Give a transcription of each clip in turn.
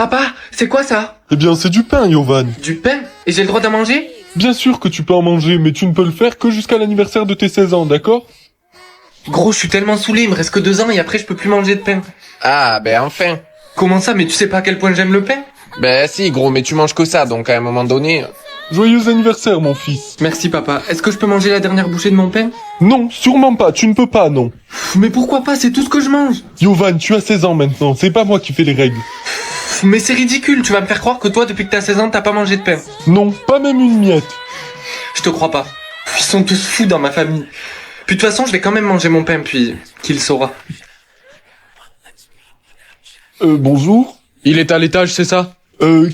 Papa, c'est quoi ça? Eh bien, c'est du pain, Yovan. Du pain? Et j'ai le droit d'en manger? Bien sûr que tu peux en manger, mais tu ne peux le faire que jusqu'à l'anniversaire de tes 16 ans, d'accord? Gros, je suis tellement saoulé, il me reste que 2 ans et après je peux plus manger de pain. Ah, ben enfin. Comment ça, mais tu sais pas à quel point j'aime le pain? Ben si, gros, mais tu manges que ça, donc à un moment donné... Joyeux anniversaire, mon fils. Merci papa, est-ce que je peux manger la dernière bouchée de mon pain? Non, sûrement pas, tu ne peux pas, non. Mais pourquoi pas, c'est tout ce que je mange. Yovan, tu as 16 ans maintenant, c'est pas moi qui fais les règles. Mais c'est ridicule, tu vas me faire croire que toi, depuis que t'as 16 ans, t'as pas mangé de pain. Non, pas même une miette. Je te crois pas. Ils sont tous fous dans ma famille. Puis de toute façon, je vais quand même manger mon pain, puis qu'il saura. Bonjour. Il est à l'étage, c'est ça?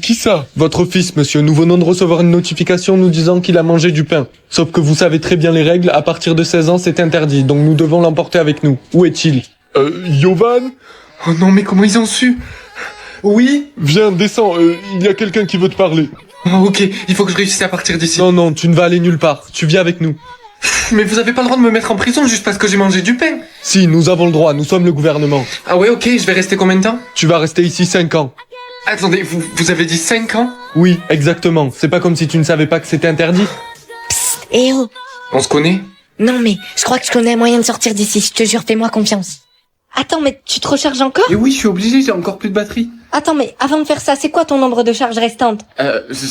Qui ça? Votre fils, monsieur. Nous venons de recevoir une notification nous disant qu'il a mangé du pain. Sauf que vous savez très bien les règles, à partir de 16 ans, c'est interdit, donc nous devons l'emporter avec nous. Où est-il? Yovan? Oh non, mais comment ils ont su? Oui? Viens, descends, il y a quelqu'un qui veut te parler. Oh, ok, il faut que je réussisse à partir d'ici. Non, non, tu ne vas aller nulle part. Tu viens avec nous. Mais vous avez pas le droit de me mettre en prison juste parce que j'ai mangé du pain. Si, nous avons le droit, nous sommes le gouvernement. Ah ouais, ok, je vais rester combien de temps? Tu vas rester ici 5 ans. Attendez, vous avez dit 5 ans? Oui, exactement. C'est pas comme si tu ne savais pas que c'était interdit. Eh oh! On se connaît? Non mais, je crois que je connais un moyen de sortir d'ici, je te jure, fais-moi confiance. Attends, mais tu te recharges encore? Et oui, je suis obligé, j'ai encore plus de batterie. Attends, mais avant de faire ça, c'est quoi ton nombre de charges restantes?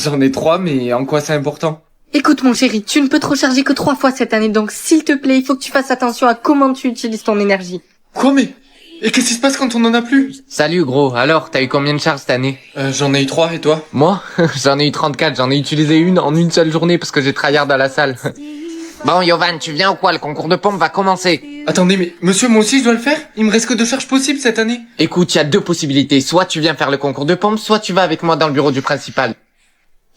J'en ai 3, mais en quoi c'est important? Écoute mon chéri, tu ne peux te recharger que 3 fois cette année, donc s'il te plaît, il faut que tu fasses attention à comment tu utilises ton énergie. Quoi, mais? Et qu'est-ce qui se passe quand on en a plus? Salut, gros. Alors, t'as eu combien de charges cette année? J'en ai eu 3, et toi? Moi? J'en ai eu 34. J'en ai utilisé une en une seule journée parce que j'ai tryhard à la salle. Bon, Yovan, tu viens ou quoi? Le concours de pompe va commencer. Attendez, mais monsieur, moi aussi je dois le faire? Il me reste que 2 charges possibles cette année. Écoute, il y a 2 possibilités. Soit tu viens faire le concours de pompe, soit tu vas avec moi dans le bureau du principal.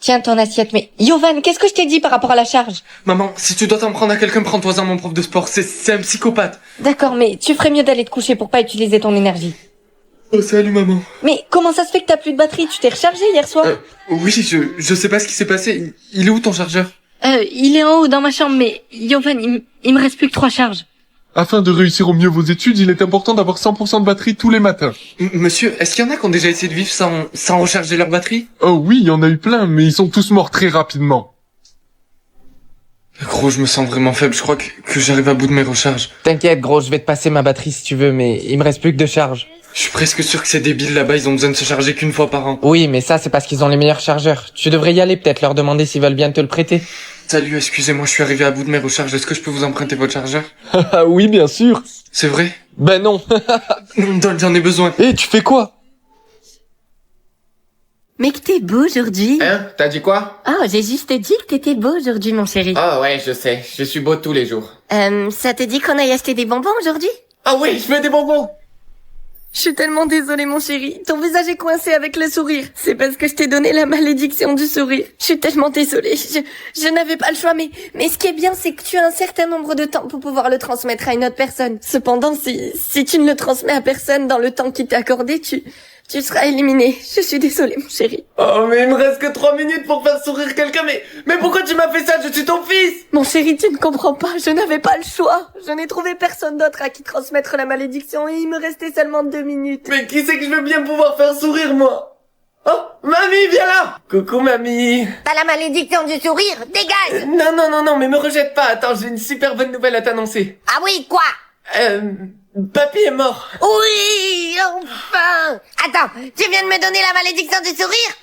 Tiens ton assiette, mais Yovan, qu'est-ce que je t'ai dit par rapport à la charge? Maman, si tu dois t'en prendre à quelqu'un, prends-toi-en mon prof de sport, c'est un psychopathe. D'accord, mais tu ferais mieux d'aller te coucher pour pas utiliser ton énergie. Oh, salut maman. Mais comment ça se fait que t'as plus de batterie? Tu t'es rechargé hier soir? Oui, je sais pas ce qui s'est passé. Il est où ton chargeur? Il est en haut dans ma chambre, mais Yovan, il me reste plus que 3 charges. Afin de réussir au mieux vos études, il est important d'avoir 100% de batterie tous les matins. Monsieur, est-ce qu'il y en a qui ont déjà essayé de vivre sans recharger leur batterie? Oh oui, il y en a eu plein, mais ils sont tous morts très rapidement. Gros, je me sens vraiment faible, je crois que j'arrive à bout de mes recharges. T'inquiète, gros, je vais te passer ma batterie si tu veux, mais il me reste plus que 2 charges. Je suis presque sûr que ces débiles là-bas, ils ont besoin de se charger qu'une fois par an. Oui, mais ça, c'est parce qu'ils ont les meilleurs chargeurs. Tu devrais y aller, peut-être leur demander s'ils veulent bien te le prêter. Salut, excusez-moi, je suis arrivé à bout de mes recharges, est-ce que je peux vous emprunter votre chargeur? Ah oui, bien sûr. C'est vrai? Ben non. J'en ai besoin. Eh, tu fais quoi? Mais que t'es beau aujourd'hui. Hein? T'as dit quoi? Oh, j'ai juste dit que t'étais beau aujourd'hui, mon chéri. Oh ouais, je sais. Je suis beau tous les jours. Ça te dit qu'on aille acheter des bonbons aujourd'hui? Ah oui, je veux des bonbons. Je suis tellement désolée, mon chéri. Ton visage est coincé avec le sourire. C'est parce que je t'ai donné la malédiction du sourire. Je suis tellement désolée. Je n'avais pas le choix, mais ce qui est bien, c'est que tu as un certain nombre de temps pour pouvoir le transmettre à une autre personne. Cependant, si tu ne le transmets à personne dans le temps qui t'est accordé, tu seras éliminé. Je suis désolée, mon chéri. Oh, mais il me reste que 3 minutes pour faire sourire quelqu'un, mais pourquoi tu m'as fait ça? Je suis ton fils! Mon chéri, tu ne comprends pas. Je n'avais pas le choix. Je n'ai trouvé personne d'autre à qui transmettre la malédiction et il me restait seulement 2 minutes. Mais qui c'est que je veux bien pouvoir faire sourire, moi? Oh, mamie, viens là! Coucou, mamie! T'as la malédiction du sourire? Dégage! Non, mais me rejette pas. Attends, j'ai une super bonne nouvelle à t'annoncer. Ah oui, quoi? Papy est mort. Oui, enfin! Attends, tu viens de me donner la malédiction du sourire?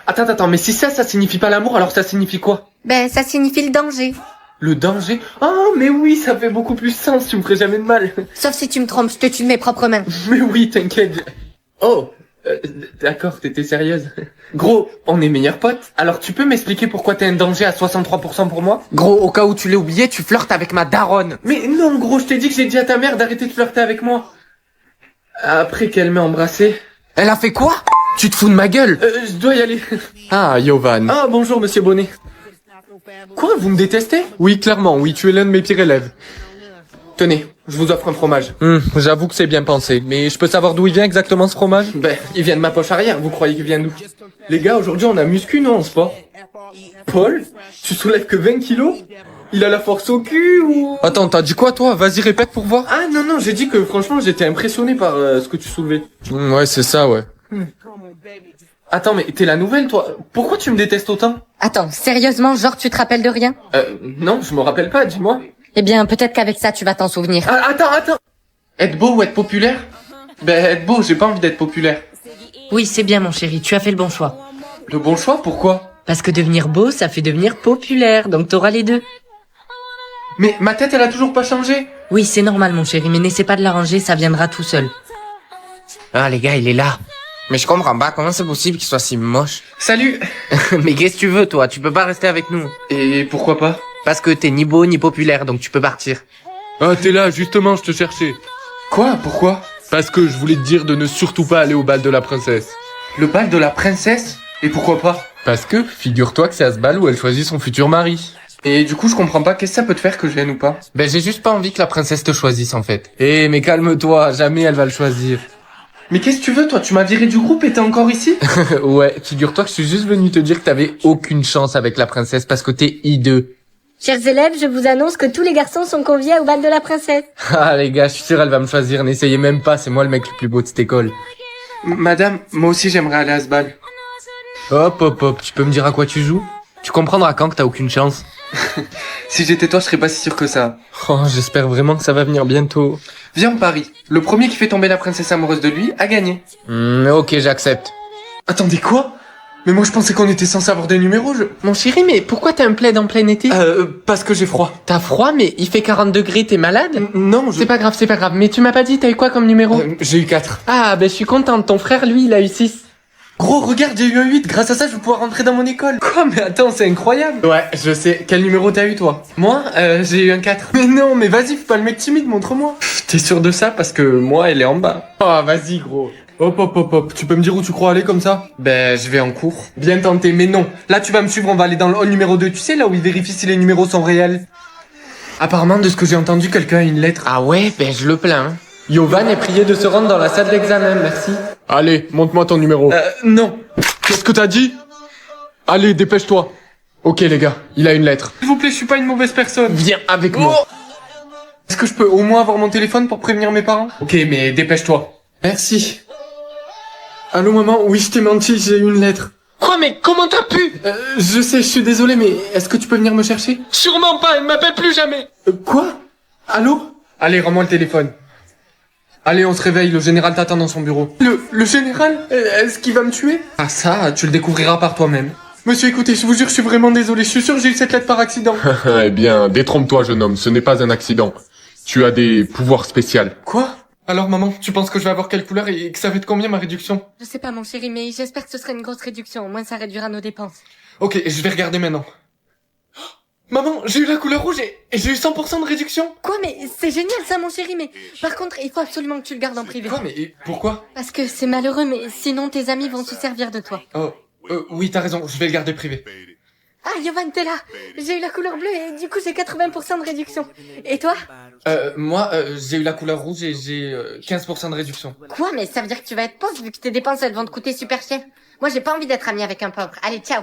Attends, mais si ça signifie pas l'amour, alors ça signifie quoi? Ben, ça signifie le danger. Le danger? Oh, mais oui, ça fait beaucoup plus sens, tu me ferais jamais de mal. Sauf si tu me trompes, je te tue de mes propres mains. Mais oui, t'inquiète. Oh, d'accord, t'étais sérieuse. Gros, on est meilleurs potes, alors tu peux m'expliquer pourquoi t'es un danger à 63% pour moi? Gros, au cas où tu l'as oublié, tu flirtes avec ma daronne. Mais non, gros, je t'ai dit que j'ai dit à ta mère d'arrêter de flirter avec moi. Après qu'elle m'ait embrassé. Elle a fait quoi? Tu te fous de ma gueule? Je dois y aller. Ah, Yovan. Ah, bonjour, monsieur Bonnet. Quoi, vous me détestez? Oui, clairement, oui, tu es l'un de mes pires élèves. Tenez, je vous offre un fromage. J'avoue que c'est bien pensé, mais je peux savoir d'où il vient exactement ce fromage? Ben, il vient de ma poche arrière, vous croyez qu'il vient d'où? Les gars, aujourd'hui on a muscu, non, en sport? Paul, tu soulèves que 20 kilos? Il a la force au cul ou... Attends, t'as dit quoi toi? Vas-y, répète pour voir. Ah non, j'ai dit que franchement j'étais impressionné par ce que tu soulevais. Ouais, c'est ça, ouais. Attends, mais t'es la nouvelle toi? Pourquoi tu me détestes autant? Attends, sérieusement, genre tu te rappelles de rien? Non, je me rappelle pas, dis-moi. Eh bien, peut-être qu'avec ça, tu vas t'en souvenir. Ah, attends. Être beau ou être populaire? Ben, être beau, j'ai pas envie d'être populaire. Oui, c'est bien, mon chéri, tu as fait le bon choix. Le bon choix, pourquoi? Parce que devenir beau, ça fait devenir populaire, donc t'auras les deux. Mais ma tête, elle a toujours pas changé. Oui, c'est normal, mon chéri, mais n'essaie pas de l'arranger, ça viendra tout seul. Ah, les gars, il est là. Mais je comprends pas, comment c'est possible qu'il soit si moche? Salut. Mais qu'est-ce que tu veux, toi? Tu peux pas rester avec nous. Et pourquoi pas? Parce que t'es ni beau ni populaire, donc tu peux partir. Ah, t'es là, justement, je te cherchais. Quoi? Pourquoi? Parce que je voulais te dire de ne surtout pas aller au bal de la princesse. Le bal de la princesse? Et pourquoi pas? Parce que, figure-toi que c'est à ce bal où elle choisit son futur mari. Et du coup, je comprends pas, qu'est-ce que ça peut te faire que je vienne ou pas? Ben, j'ai juste pas envie que la princesse te choisisse, en fait. Eh, mais calme-toi, jamais elle va le choisir. Mais qu'est-ce que tu veux, toi? Tu m'as viré du groupe et t'es encore ici? Ouais, figure-toi que je suis juste venu te dire que t'avais aucune chance avec la princesse parce que t'es hideux. Chers élèves, je vous annonce que tous les garçons sont conviés au bal de la princesse. Ah les gars, je suis sûr elle va me choisir, n'essayez même pas, c'est moi le mec le plus beau de cette école. Madame, moi aussi j'aimerais aller à ce bal. Hop, tu peux me dire à quoi tu joues? Tu comprendras quand que t'as aucune chance. Si j'étais toi, je serais pas si sûr que ça. Oh, j'espère vraiment que ça va venir bientôt. Viens, on parie. Le premier qui fait tomber la princesse amoureuse de lui a gagné. Ok, j'accepte. Attendez, quoi? Mais moi je pensais qu'on était censé avoir des numéros, Mon chéri, mais pourquoi t'as un plaid en plein été? Parce que j'ai froid. T'as froid, mais il fait 40 degrés, t'es malade? Non, C'est pas grave. Mais tu m'as pas dit, t'as eu quoi comme numéro? J'ai eu 4. Ah, ben je suis contente, ton frère, lui, il a eu 6. Gros, regarde, j'ai eu un 8. Grâce à ça, je vais pouvoir rentrer dans mon école. Quoi? Mais attends, c'est incroyable. Ouais, je sais. Quel numéro t'as eu, toi? Moi, j'ai eu un 4. Mais non, mais vas-y, fais pas le mec timide, montre-moi. T'es sûr de ça? Parce que moi, elle est en bas. Oh, vas-y gros. Hop, tu peux me dire où tu crois aller comme ça? Ben, je vais en cours. Bien tenté, mais non. Là, tu vas me suivre, on va aller dans le hall numéro 2. Tu sais, là où ils vérifient si les numéros sont réels. Apparemment, de ce que j'ai entendu, quelqu'un a une lettre. Ah ouais, ben je le plains. Yovan est prié de se rendre dans la salle d'examen, merci. Allez, montre-moi ton numéro. Non. Qu'est-ce que t'as dit? Allez, dépêche-toi. Ok les gars, il a une lettre. S'il vous plaît, je suis pas une mauvaise personne. Viens avec moi. Oh. Est-ce que je peux au moins avoir mon téléphone pour prévenir mes parents? Ok, mais dépêche-toi. Merci. Allô maman, oui je t'ai menti, j'ai eu une lettre. Quoi, mais comment t'as pu? Je sais, je suis désolé, mais est-ce que tu peux venir me chercher? Sûrement pas, elle m'appelle plus jamais. Quoi? Allô? Allez, rends-moi le téléphone. Allez, on se réveille, le général t'attend dans son bureau. Le général? Est-ce qu'il va me tuer? Ah ça, tu le découvriras par toi-même. Monsieur, écoutez, je vous jure, je suis vraiment désolé, je suis sûr que j'ai eu cette lettre par accident. Eh bien, détrompe-toi jeune homme, ce n'est pas un accident. Tu as des pouvoirs spéciaux. Quoi? Alors maman, tu penses que je vais avoir quelle couleur et que ça fait de combien ma réduction? Je sais pas, mon chéri, mais j'espère que ce sera une grosse réduction. Au moins, ça réduira nos dépenses. Ok, je vais regarder maintenant. Oh, maman, j'ai eu la couleur rouge et j'ai eu 100% de réduction. Quoi, mais c'est génial ça, mon chéri, mais par contre, il faut absolument que tu le gardes en privé. Quoi, mais pourquoi? Parce que c'est malheureux, mais sinon tes amis vont se servir de toi. Oh, oui, t'as raison, je vais le garder privé. Ah, Yovan, t'es là. J'ai eu la couleur bleue et du coup, j'ai 80% de réduction. Et toi? Moi, j'ai eu la couleur rouge et j'ai 15% de réduction. Quoi, mais ça veut dire que tu vas être pauvre vu que tes dépenses, elles vont te coûter super cher. Moi, j'ai pas envie d'être ami avec un pauvre. Allez, ciao.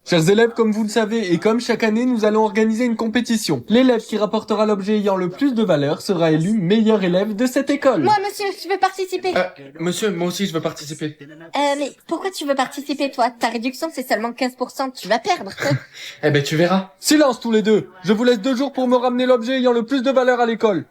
Chers élèves, comme vous le savez, et comme chaque année, nous allons organiser une compétition. L'élève qui rapportera l'objet ayant le plus de valeur sera élu meilleur élève de cette école. Moi, monsieur, je veux participer. Monsieur, moi aussi, je veux participer. Mais pourquoi tu veux participer, toi? Ta réduction, c'est seulement 15%. Tu vas perdre. Eh ben, tu verras. Silence tous les deux. Je vous laisse 2 jours pour me ramener l'objet ayant le plus de valeur à l'école.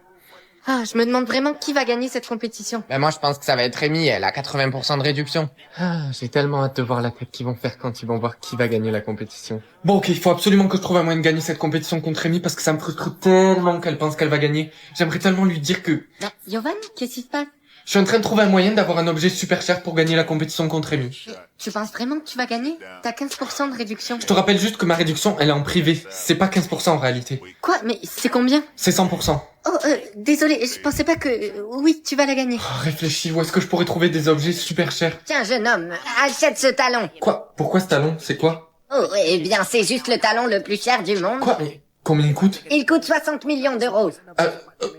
Ah, je me demande vraiment qui va gagner cette compétition. Ben moi je pense que ça va être Rémi, elle a 80% de réduction. Ah, j'ai tellement hâte de voir la tête qu'ils vont faire quand ils vont voir qui va gagner la compétition. Bon, ok, il faut absolument que je trouve un moyen de gagner cette compétition contre Rémi parce que ça me frustre tellement qu'elle pense qu'elle va gagner. J'aimerais tellement lui dire que... Yovan, qu'est-ce qui se passe? Je suis en train de trouver un moyen d'avoir un objet super cher pour gagner la compétition contre Rémi. Tu penses vraiment que tu vas gagner? T'as 15% de réduction. Je te rappelle juste que ma réduction, elle est en privé. C'est pas 15% en réalité. Quoi? Mais c'est combien? C'est 100%. Oh, désolé, je pensais pas que... Oui, tu vas la gagner. Oh, réfléchis, où est-ce que je pourrais trouver des objets super chers? Tiens, jeune homme, achète ce talon. Quoi? Pourquoi ce talon? C'est quoi? Oh, eh bien, c'est juste le talon le plus cher du monde. Quoi? Mais combien il coûte? Il coûte 60 millions d'euros.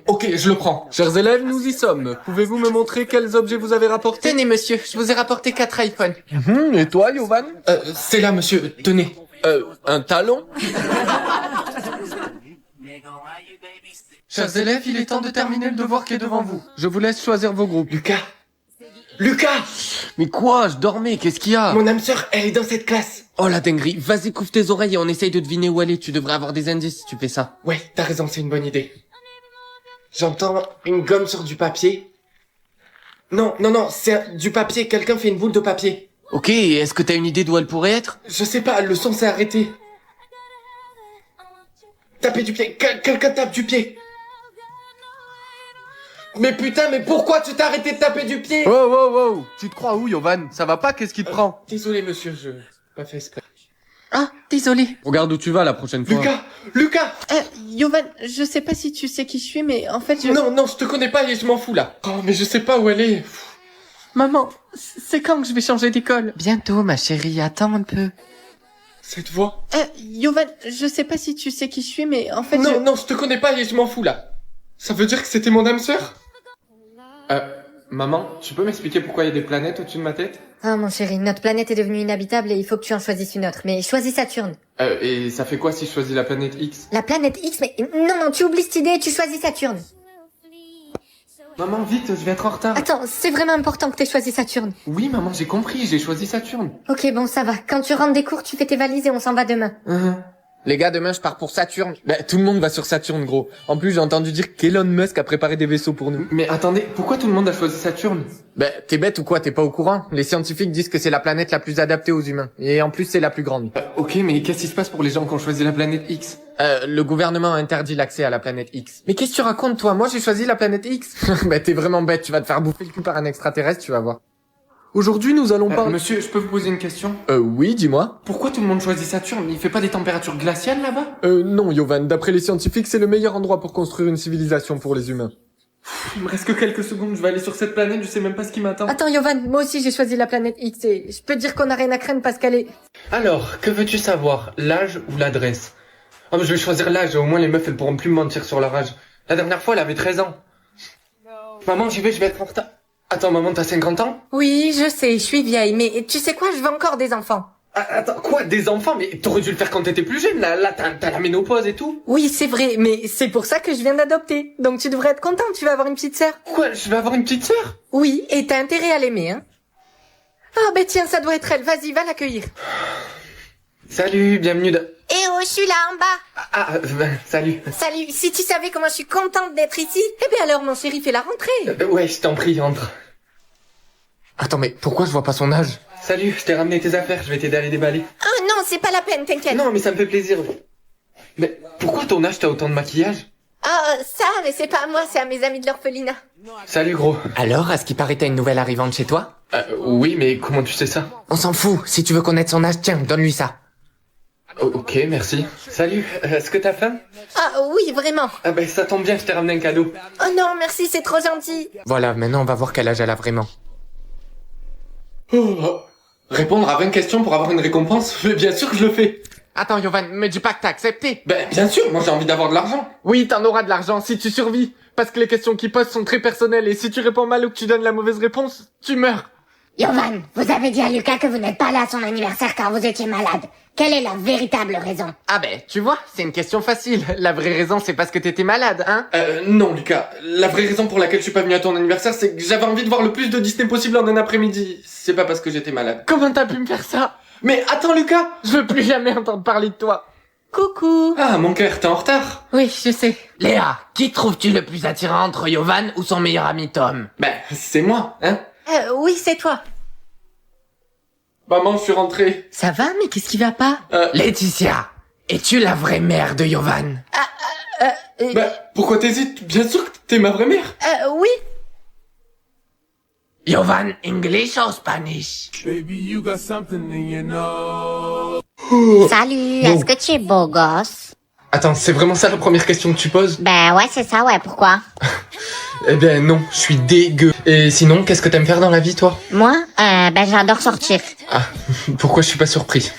Ok, je le prends. Chers élèves, nous y sommes. Pouvez-vous me montrer quels objets vous avez rapportés? Tenez monsieur, je vous ai rapporté 4 iPhones. Et toi, Yovan? C'est là, monsieur. Tenez. Un talon? Chers élèves, il est temps de terminer le devoir qui est devant vous. Je vous laisse choisir vos groupes. Lucas! Lucas! Mais quoi? Je dormais, qu'est-ce qu'il y a? Mon âme sœur, elle est dans cette classe. Oh la dinguerie, vas-y couvre tes oreilles et on essaye de deviner où elle est, tu devrais avoir des indices si tu fais ça. Ouais, t'as raison, c'est une bonne idée. J'entends une gomme sur du papier. Non, c'est du papier, quelqu'un fait une boule de papier. Ok, est-ce que t'as une idée d'où elle pourrait être? Je sais pas, le son s'est arrêté. Taper du pied, quelqu'un tape du pied. Mais putain, mais pourquoi tu t'es arrêté de taper du pied? Oh, tu te crois où, Yovan? Ça va pas, qu'est-ce qui te prend? Désolé monsieur, je pas fait exprès. Ah, désolé. Regarde où tu vas la prochaine fois. Lucas! Yovan, je sais pas si tu sais qui je suis, mais en fait, Non, je te connais pas et je m'en fous là. Oh, mais je sais pas où elle est. Maman, c'est quand que je vais changer d'école? Bientôt ma chérie, attends un peu. Cette voix. Yovan, je sais pas si tu sais qui je suis, mais en fait, Non, je te connais pas et je m'en fous là. Ça veut dire que c'était mon âme sœur? Maman, tu peux m'expliquer pourquoi il y a des planètes au-dessus de ma tête? Ah mon chéri, notre planète est devenue inhabitable et il faut que tu en choisisses une autre. Mais choisis Saturne. Et ça fait quoi si je choisis la planète X? La planète X, mais non, tu oublies cette idée et tu choisis Saturne. Maman, vite, je vais être en retard. Attends, c'est vraiment important que t'aies choisi Saturne. Oui, maman, j'ai compris, j'ai choisi Saturne. Ok, bon, ça va. Quand tu rentres des cours, tu fais tes valises et on s'en va demain. Les gars, demain je pars pour Saturne. Bah, tout le monde va sur Saturne, gros. En plus, j'ai entendu dire qu'Elon Musk a préparé des vaisseaux pour nous. Mais attendez, pourquoi tout le monde a choisi Saturne? Bah, t'es bête ou quoi? T'es pas au courant? Les scientifiques disent que c'est la planète la plus adaptée aux humains. Et en plus, c'est la plus grande. Ok, mais qu'est-ce qui se passe pour les gens qui ont choisi la planète X? Le gouvernement a interdit l'accès à la planète X. Mais qu'est-ce que tu racontes, toi? Moi, j'ai choisi la planète X. Bah, t'es vraiment bête. Tu vas te faire bouffer le cul par un extraterrestre, tu vas voir. Aujourd'hui, nous allons parler... Monsieur, je peux vous poser une question? Oui, dis-moi. Pourquoi tout le monde choisit Saturne? Il fait pas des températures glaciales là-bas? Non, Yovan, d'après les scientifiques, c'est le meilleur endroit pour construire une civilisation pour les humains. Il me reste que quelques secondes, je vais aller sur cette planète, je sais même pas ce qui m'attend. Attends, Yovan, moi aussi j'ai choisi la planète X et je peux dire qu'on a rien à craindre parce qu'elle est... Alors, que veux-tu savoir? L'âge ou l'adresse? Oh, mais je vais choisir l'âge, au moins les meufs elles pourront plus me mentir sur leur âge. La dernière fois elle avait 13 ans. Maman, je vais être en retard. Attends, maman, t'as 50 ans? Oui, je sais, je suis vieille, mais tu sais quoi, je veux encore des enfants. Attends, quoi? Des enfants? Mais t'aurais dû le faire quand t'étais plus jeune, là t'as la ménopause et tout. Oui, c'est vrai, mais c'est pour ça que je viens d'adopter. Donc tu devrais être content, tu vas avoir une petite sœur. Quoi? Je vais avoir une petite sœur? Oui, et t'as intérêt à l'aimer, hein. Ah ben tiens, ça doit être elle, vas-y, va l'accueillir. Salut, bienvenue dans... Eh oh, je suis là en bas. Salut. Salut, si tu savais comment je suis contente d'être ici, eh bien alors mon chéri fait la rentrée. Ouais, je t'en prie, entre. Attends, mais pourquoi je vois pas son âge? Salut, je t'ai ramené tes affaires, je vais t'aider à les déballer. Oh non, c'est pas la peine, t'inquiète. Non, mais ça me fait plaisir. Mais pourquoi à ton âge t'as autant de maquillage? Ah, ça, mais c'est pas à moi, c'est à mes amis de l'orphelinat. Salut gros. Alors, à ce qui paraît, t'as une nouvelle arrivante chez toi? Oui, mais comment tu sais ça? On s'en fout. Si tu veux connaître son âge, tiens, donne-lui ça. Ok, merci. Salut, est-ce que t'as faim? Ah oui, vraiment. Ah ben ça tombe bien, je t'ai ramené un cadeau. Oh non, merci, c'est trop gentil. Voilà, maintenant on va voir quel âge elle a vraiment. Répondre à 20 questions pour avoir une récompense? Mais bien sûr que je le fais. Attends, Yovan, me dis pas que t'as accepté. Ben bien sûr, moi j'ai envie d'avoir de l'argent. Oui, t'en auras de l'argent si tu survis. Parce que les questions qu'ils posent sont très personnelles et si tu réponds mal ou que tu donnes la mauvaise réponse, tu meurs. Yovan, vous avez dit à Lucas que vous n'êtes pas là à son anniversaire car vous étiez malade. Quelle est la véritable raison? Ah ben, tu vois, c'est une question facile. La vraie raison, c'est parce que t'étais malade, hein? Non Lucas, la vraie raison pour laquelle je suis pas venu à ton anniversaire, c'est que j'avais envie de voir le plus de Disney possible en un après-midi. C'est pas parce que j'étais malade. Comment t'as pu me faire ça? Mais attends Lucas! Je veux plus jamais entendre parler de toi. Coucou. Ah mon cœur, t'es en retard? Oui, je sais. Léa, qui trouves-tu le plus attirant entre Yovan ou son meilleur ami Tom? Ben, c'est moi, hein? Oui, c'est toi. Maman, je suis rentré. Ça va, mais qu'est-ce qui va pas? Laetitia, es-tu la vraie mère de Yovan? Ben, pourquoi t'hésites? Bien sûr que t'es ma vraie mère. Oui. Yovan, English or Spanish? Salut, est-ce que tu es beau gosse? Attends, c'est vraiment ça la première question que tu poses? Ben ouais, c'est ça, ouais, pourquoi? Eh bien non, je suis dégueu. Et sinon, qu'est-ce que t'aimes faire dans la vie, toi? Moi, ben j'adore sortir. Ah, pourquoi je suis pas surpris?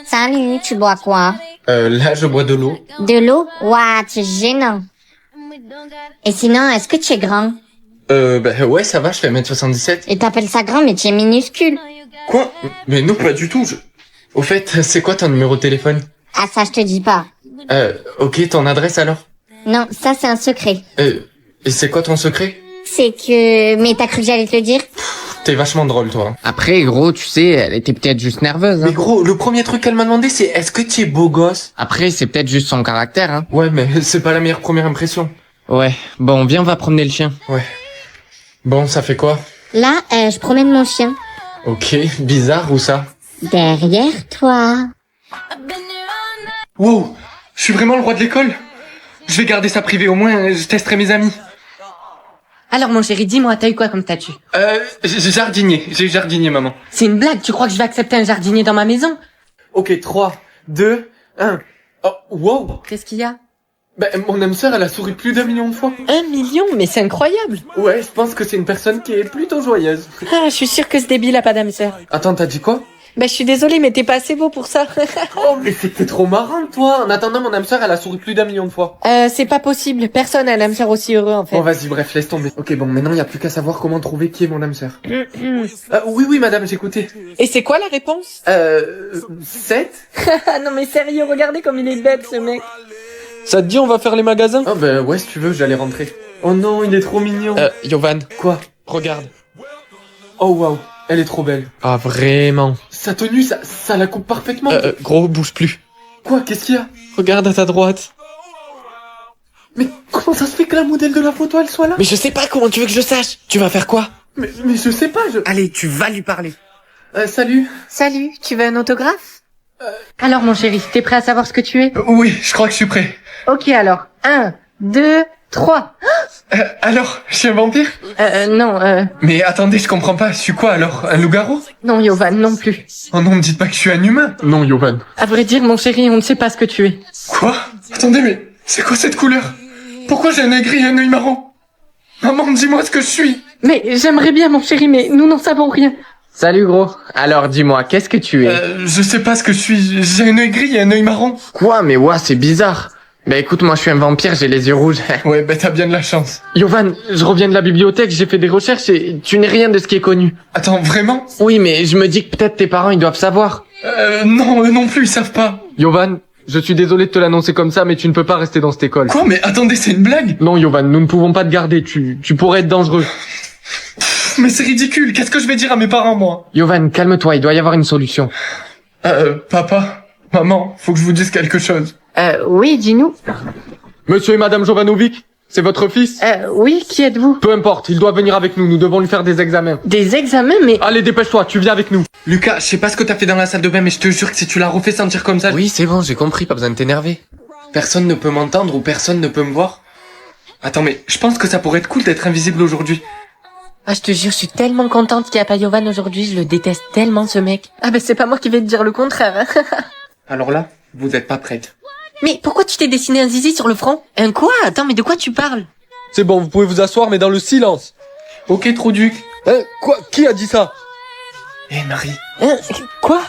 Salut, tu bois quoi? Là, je bois de l'eau. De l'eau? Ouah, tu es gênant. Et sinon, est-ce que tu es grand? Ben ouais, ça va, je fais 1m77. Et t'appelles ça grand, mais tu es minuscule. Quoi? Mais non, pas du tout. Au fait, c'est quoi ton numéro de téléphone? Ah, ça, je te dis pas. Ok, ton adresse alors? Non, ça c'est un secret. Et c'est quoi ton secret? C'est que... Mais t'as cru que j'allais te le dire? T'es vachement drôle, toi. Après, gros, tu sais, elle était peut-être juste nerveuse. Mais Hein. gros, le premier truc qu'elle m'a demandé, c'est est-ce que tu es beau gosse? Après, c'est peut-être juste son caractère. Hein. Ouais, mais c'est pas la meilleure première impression. Ouais. Bon, viens, on va promener le chien. Ouais. Bon, ça fait quoi? Là, je promène mon chien. Ok, bizarre, où ça? Derrière toi. Wow, je suis vraiment le roi de l'école? Je vais garder ça privé, au moins, je testerai mes amis. Alors mon chéri, dis-moi, t'as eu quoi comme statut? Jardinier, j'ai eu jardinier, maman. C'est une blague, tu crois que je vais accepter un jardinier dans ma maison? Ok, 3, 2, 1. Oh, wow. Qu'est-ce qu'il y a? Ben, mon âme sœur, elle a souri plus d'1 million de fois. 1 million? Mais c'est incroyable! Ouais, je pense que c'est une personne qui est plutôt joyeuse. Ah, je suis sûre que ce débile a pas d'âme sœur. Attends, t'as dit quoi? Ben, je suis désolée, mais t'es pas assez beau pour ça. Oh, mais c'était trop marrant, toi. En attendant, mon âme sœur, elle a souri plus d'1 million de fois. C'est pas possible. Personne a l'âme sœur aussi heureux, en fait. Bon, vas-y, bref, laisse tomber. Ok, bon, maintenant, il y a plus qu'à savoir comment trouver qui est mon âme sœur. Oui, madame, j'écoutais. Et c'est quoi la réponse? 7? Ah non, mais sérieux, regardez comme il est bête, ce mec. Ça te dit, on va faire les magasins? Oh, ben, ouais, si tu veux, j'allais rentrer. Oh non, il est trop mignon. Yovan, Quoi? regarde. Oh, waouh, elle est trop belle. Ah, vraiment. Sa tenue, ça la coupe parfaitement. Gros, bouge plus. Quoi, qu'est-ce qu'il y a? Regarde à ta droite. Mais comment ça se fait que la modèle de la photo, elle soit là? Mais je sais pas comment tu veux que je sache. Tu vas faire quoi? Mais je sais pas, Allez, tu vas lui parler. Salut. Salut, tu veux un autographe? Alors mon chéri, t'es prêt à savoir ce que tu es? Oui, je crois que je suis prêt. Ok alors, 1, 2, 3. Alors, je suis un vampire? Non, Mais attendez, je comprends pas, je suis quoi alors? Un loup-garou? non Yovan, non plus. Oh non, me dites pas que je suis un humain. Non, Yovan. À vrai dire, mon chéri, on ne sait pas ce que tu es. Quoi? Attendez, mais c'est quoi cette couleur? Pourquoi j'ai un œil gris et un œil marron? Maman, dis-moi ce que je suis. Mais j'aimerais bien mon chéri, mais nous n'en savons rien. Salut, gros. Alors, dis-moi, qu'est-ce que tu es? Je sais pas ce que je suis. J'ai un œil gris et un œil marron. Quoi? Mais ouais, c'est bizarre. Bah écoute, moi je suis un vampire, j'ai les yeux rouges. Ouais, bah t'as bien de la chance. Yovan, je reviens de la bibliothèque, j'ai fait des recherches et tu n'es rien de ce qui est connu. Attends, vraiment? Oui, mais je me dis que peut-être tes parents ils doivent savoir. Non, eux non plus, ils savent pas. Yovan, je suis désolé de te l'annoncer comme ça, mais tu ne peux pas rester dans cette école. Quoi? Mais attendez, c'est une blague? Non, Yovan, nous ne pouvons pas te garder. Tu pourrais être dangereux. Mais c'est ridicule, qu'est-ce que je vais dire à mes parents, moi? Yovan, calme-toi, il doit y avoir une solution. Papa, maman, faut que je vous dise quelque chose. Oui, dis-nous. Monsieur et Madame Jovanovic, c'est votre fils? Oui, qui êtes-vous? Peu importe, il doit venir avec nous. Nous devons lui faire des examens. Des examens, mais... Allez, dépêche-toi, tu viens avec nous. Lucas, je sais pas ce que t'as fait dans la salle de bain, mais je te jure que si tu l'as refait sentir comme ça... Oui, c'est bon, j'ai compris, pas besoin de t'énerver. Personne ne peut m'entendre ou personne ne peut me voir. Attends, mais je pense que ça pourrait être cool d'être invisible aujourd'hui. Ah, je te jure, je suis tellement contente qu'il n'y a pas Yovan aujourd'hui, je le déteste tellement, ce mec. Ah ben c'est pas moi qui vais te dire le contraire, hein. Alors là, vous êtes pas prête. Mais pourquoi tu t'es dessiné un zizi sur le front? Un quoi? Attends, mais de quoi tu parles? C'est bon, vous pouvez vous asseoir, mais dans le silence. Ok, Trouduc. Hein? Quoi? Qui a dit ça? Marie, Hein? Quoi?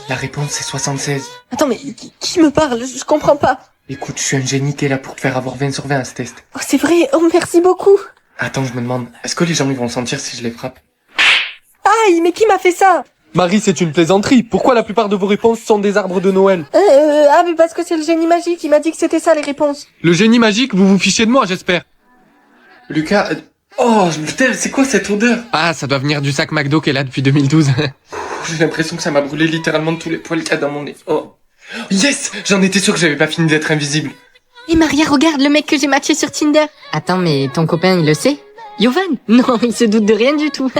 la réponse c'est 76. Attends, mais qui me parle? Je comprends pas. Écoute, je suis un génie, t'es là pour te faire avoir 20 sur 20 à ce test. Oh, c'est vrai, oh merci beaucoup. Attends, je me demande, est-ce que les gens ils vont sentir si je les frappe? Aïe, mais qui m'a fait ça? Marie, c'est une plaisanterie. Pourquoi la plupart de vos réponses sont des arbres de Noël? Ah, mais parce que c'est le génie magique, il m'a dit que c'était ça les réponses. Le génie magique, vous vous fichez de moi, j'espère. Lucas, oh putain, c'est quoi cette odeur? Ah, ça doit venir du sac McDo qui est là depuis 2012. J'ai l'impression que ça m'a brûlé littéralement tous les poils qu'il y a dans mon nez. Oh. Yes! J'en étais sûr que j'avais pas fini d'être invisible. Et Maria, regarde le mec que j'ai matché sur Tinder. Attends, mais ton copain, il le sait? Yovan? Non, il se doute de rien du tout.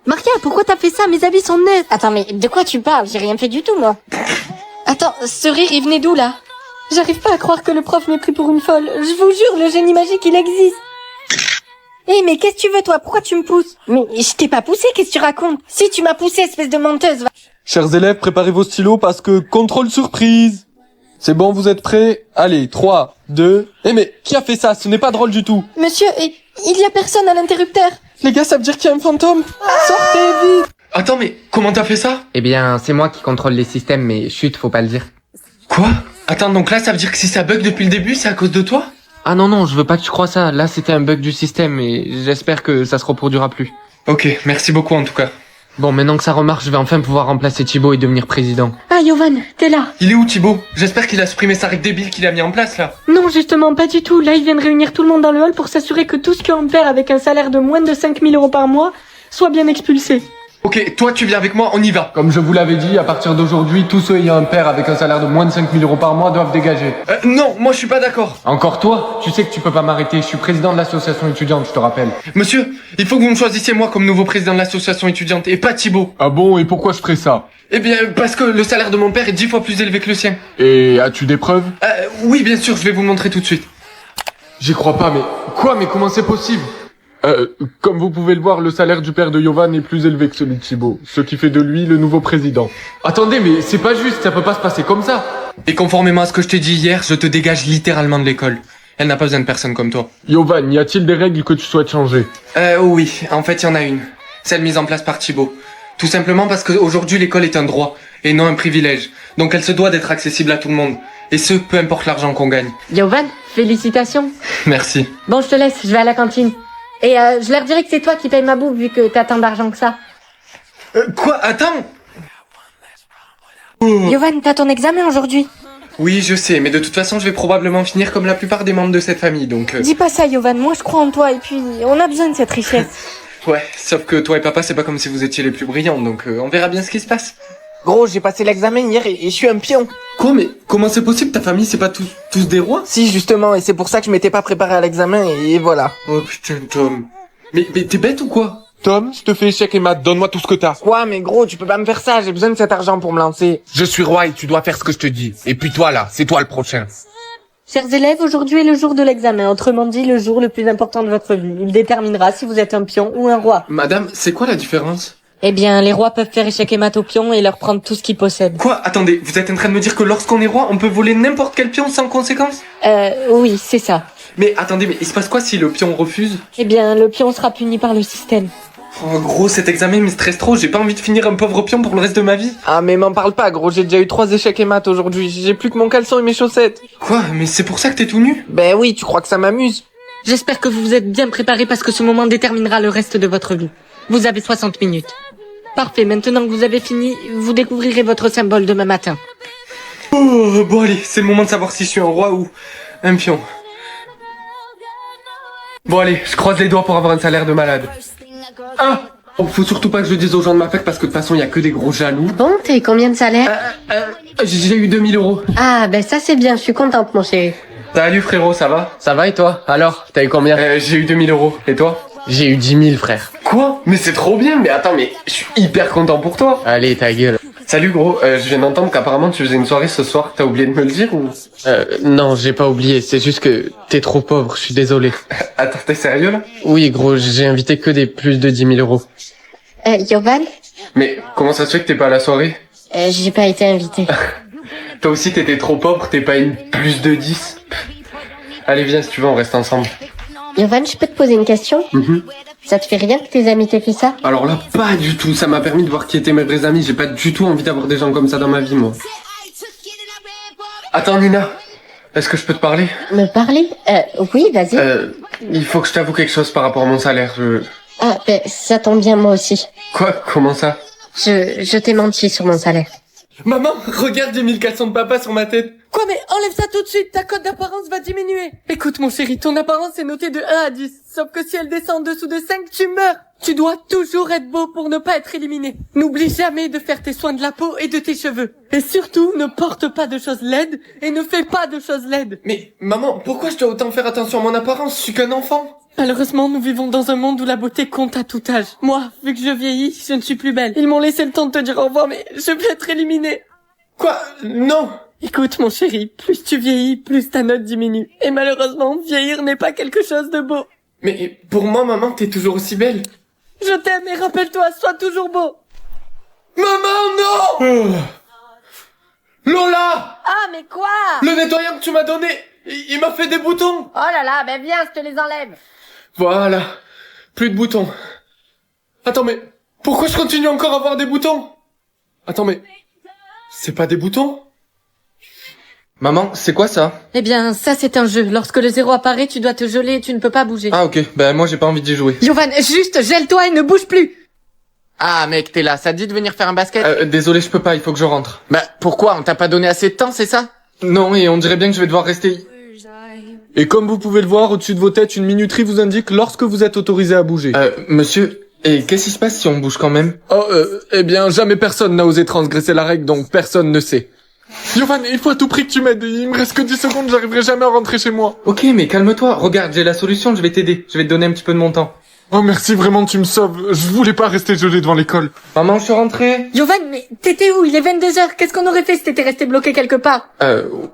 Maria, pourquoi t'as fait ça? Mes habits sont neufs. Attends, mais de quoi tu parles? J'ai rien fait du tout, moi. Attends, ce rire, il venait d'où, là? J'arrive pas à croire que le prof m'ait pris pour une folle. Je vous jure, le génie magique, il existe. Eh, mais qu'est-ce que tu veux, toi? Pourquoi tu me pousses? Mais je t'ai pas poussé, qu'est-ce que tu racontes? Si tu m'as poussé, espèce de menteuse, va. Chers élèves, préparez vos stylos parce que contrôle surprise. C'est bon, vous êtes prêts? Allez, 3, 2... mais qui a fait ça? Ce n'est pas drôle du tout. Monsieur, il y a personne à l'interrupteur. Les gars, ça veut dire qu'il y a un fantôme. Sortez vite. Attends, mais comment t'as fait ça? Eh bien, c'est moi qui contrôle les systèmes, mais chut, faut pas le dire. Quoi? Attends, donc là ça veut dire que si ça bug depuis le début, c'est à cause de toi? Ah non, non, je veux pas que tu crois ça. Là, c'était un bug du système et j'espère que ça se reproduira plus. Ok, merci beaucoup en tout cas. Bon, maintenant que ça remarche, je vais enfin pouvoir remplacer Thibaut et devenir président. Ah, Yovan, t'es là. Il est où Thibaut? J'espère qu'il a supprimé sa règle débile qu'il a mis en place là. Non, justement, pas du tout. Là, ils viennent réunir tout le monde dans le hall pour s'assurer que tout ce qui est en pair avec un salaire de moins de 5000 € par mois soit bien expulsé. Ok, toi tu viens avec moi, on y va. Comme je vous l'avais dit, à partir d'aujourd'hui, tous ceux ayant un père avec un salaire de moins de 5000 € par mois doivent dégager. Non, moi je suis pas d'accord. Encore toi? Tu sais que tu peux pas m'arrêter, je suis président de l'association étudiante, je te rappelle. Monsieur, il faut que vous me choisissiez moi comme nouveau président de l'association étudiante et pas Thibaut. Ah bon, et pourquoi je ferais ça? Eh bien, parce que le salaire de mon père est 10 fois plus élevé que le sien. Et as-tu des preuves? Oui, bien sûr, je vais vous montrer tout de suite. J'y crois pas, mais... Quoi? Mais comment c'est possible? Comme vous pouvez le voir, le salaire du père de Yovan est plus élevé que celui de Thibaut, ce qui fait de lui le nouveau président. Attendez, mais c'est pas juste, ça peut pas se passer comme ça. Et conformément à ce que je t'ai dit hier, je te dégage littéralement de l'école. Elle n'a pas besoin de personne comme toi. Yovan, y a-t-il des règles que tu souhaites changer? Oui, en fait, il y en a une. Celle mise en place par Thibaut. Tout simplement parce qu'aujourd'hui, l'école est un droit et non un privilège. Donc elle se doit d'être accessible à tout le monde. Et ce, peu importe l'argent qu'on gagne. Yovan, félicitations. Merci. Bon, je te laisse, je vais à la cantine. Et je leur dirai que c'est toi qui paye ma bouffe vu que t'as tant d'argent que ça. Quoi? Attends! Yovan, t'as ton examen aujourd'hui. Oui, je sais, mais de toute façon, je vais probablement finir comme la plupart des membres de cette famille, donc... Dis pas ça, Yovan, moi je crois en toi et puis on a besoin de cette richesse. Ouais, sauf que toi et papa, c'est pas comme si vous étiez les plus brillants, donc on verra bien ce qui se passe. Gros, j'ai passé l'examen hier et je suis un pion. Quoi, mais comment c'est possible? Ta famille, c'est pas tous des rois? Si, justement, et c'est pour ça que je m'étais pas préparé à l'examen et voilà. Oh putain, Tom. Mais t'es bête ou quoi? Tom, je te fais échec et maths, donne-moi tout ce que t'as. Quoi, mais gros, tu peux pas me faire ça, j'ai besoin de cet argent pour me lancer. Je suis roi et tu dois faire ce que je te dis. Et puis toi là, c'est toi le prochain. Chers élèves, aujourd'hui est le jour de l'examen, autrement dit le jour le plus important de votre vie. Il déterminera si vous êtes un pion ou un roi. Madame, c'est quoi la différence? Eh bien, les rois peuvent faire échec et mat aux pions et leur prendre tout ce qu'ils possèdent. Quoi? Attendez, vous êtes en train de me dire que lorsqu'on est roi, on peut voler n'importe quel pion sans conséquence? Oui, c'est ça. Mais attendez, mais il se passe quoi si le pion refuse? Eh bien, le pion sera puni par le système. Oh gros, cet examen me stresse trop, j'ai pas envie de finir un pauvre pion pour le reste de ma vie. Ah, mais m'en parle pas, gros, j'ai déjà eu 3 échecs et maths aujourd'hui, j'ai plus que mon caleçon et mes chaussettes. Quoi? Mais c'est pour ça que t'es tout nu? Ben oui, tu crois que ça m'amuse? J'espère que vous vous êtes bien préparés parce que ce moment déterminera le reste de votre vie. Vous avez 60 minutes. Parfait, maintenant que vous avez fini, vous découvrirez votre symbole demain matin. Oh, bon allez, c'est le moment de savoir si je suis un roi ou un pion. Bon allez, je croise les doigts pour avoir un salaire de malade. Ah! Oh, faut surtout pas que je le dise aux gens de ma fête parce que de toute façon y a que des gros jaloux. Bon, t'as eu combien de salaire? J'ai eu 2000 €. Ah, ben ça c'est bien, je suis contente mon chéri. Salut frérot, ça va? Ça va et toi? Alors, t'as eu combien? J'ai eu 2000 €. Et toi? J'ai eu 10 000, frère. Quoi? Mais c'est trop bien, mais attends, mais je suis hyper content pour toi. Allez, ta gueule. Salut gros, je viens d'entendre qu'apparemment tu faisais une soirée ce soir, t'as oublié de me le dire ou? Non, j'ai pas oublié, c'est juste que t'es trop pauvre, je suis désolé. Attends, t'es sérieux là? Oui, gros, j'ai invité que des plus de 10 000 €. Yovan? Mais comment ça se fait que t'es pas à la soirée? J'ai pas été invitée. Toi aussi t'étais trop pauvre, t'es pas une plus de 10. Allez viens si tu veux, on reste ensemble. Yovan, je peux te poser une question? Ça te fait rien que tes amis t'aient fait ça? Alors là, pas du tout, ça m'a permis de voir qui étaient mes vrais amis, j'ai pas du tout envie d'avoir des gens comme ça dans ma vie moi. Attends Nina, est-ce que je peux te parler? Me parler? Oui, vas-y. Il faut que je t'avoue quelque chose par rapport à mon salaire, Ah, ben, ça tombe bien moi aussi. Quoi? Comment ça? Je t'ai menti sur mon salaire. Maman, regarde, j'ai mis le caleçon de papa sur ma tête. Quoi, mais enlève ça tout de suite, ta cote d'apparence va diminuer. Écoute mon chéri, ton apparence est notée de 1 à 10. Sauf que si elle descend en dessous de 5, tu meurs. Tu dois toujours être beau pour ne pas être éliminé. N'oublie jamais de faire tes soins de la peau et de tes cheveux. Et surtout, ne porte pas de choses laides et ne fais pas de choses laides. Mais maman, pourquoi je dois autant faire attention à mon apparence? Je suis qu'un enfant. Malheureusement, nous vivons dans un monde où la beauté compte à tout âge. Moi, vu que je vieillis, je ne suis plus belle. Ils m'ont laissé le temps de te dire au revoir, mais je vais être éliminée. Quoi? Non. Écoute, mon chéri, plus tu vieillis, plus ta note diminue. Et malheureusement, vieillir n'est pas quelque chose de beau. Mais pour moi, maman, t'es toujours aussi belle. Je t'aime et rappelle-toi, sois toujours beau. Maman, non! Lola! Ah, mais quoi? Le nettoyant que tu m'as donné, il m'a fait des boutons. Oh là là, ben viens, je te les enlève. Voilà. Plus de boutons. Attends, mais pourquoi je continue encore à avoir des boutons? Attends, mais c'est pas des boutons? Maman, c'est quoi ça? Eh bien, ça c'est un jeu. Lorsque le 0 apparaît, tu dois te geler et tu ne peux pas bouger. Ah ok, ben moi j'ai pas envie d'y jouer. Yovan, juste gèle-toi et ne bouge plus. Ah mec, t'es là, ça te dit de venir faire un basket? Désolé, je peux pas, il faut que je rentre. Bah pourquoi? On t'a pas donné assez de temps, c'est ça? Non, et on dirait bien que je vais devoir rester... Et comme vous pouvez le voir, au-dessus de vos têtes, une minuterie vous indique lorsque vous êtes autorisé à bouger. Monsieur, et qu'est-ce qui se passe si on bouge quand même? Eh bien, jamais personne n'a osé transgresser la règle, donc personne ne sait. Yovan, il faut à tout prix que tu m'aides. Il me reste que 10 secondes, j'arriverai jamais à rentrer chez moi. Ok, mais calme-toi, regarde, j'ai la solution, je vais t'aider. Je vais te donner un petit peu de mon temps. Oh merci, vraiment tu me sauves. Je voulais pas rester gelé devant l'école. Maman, je suis rentré. Yovan, mais t'étais où? Il est 22h. Qu'est-ce qu'on aurait fait si t'étais resté bloqué quelque part?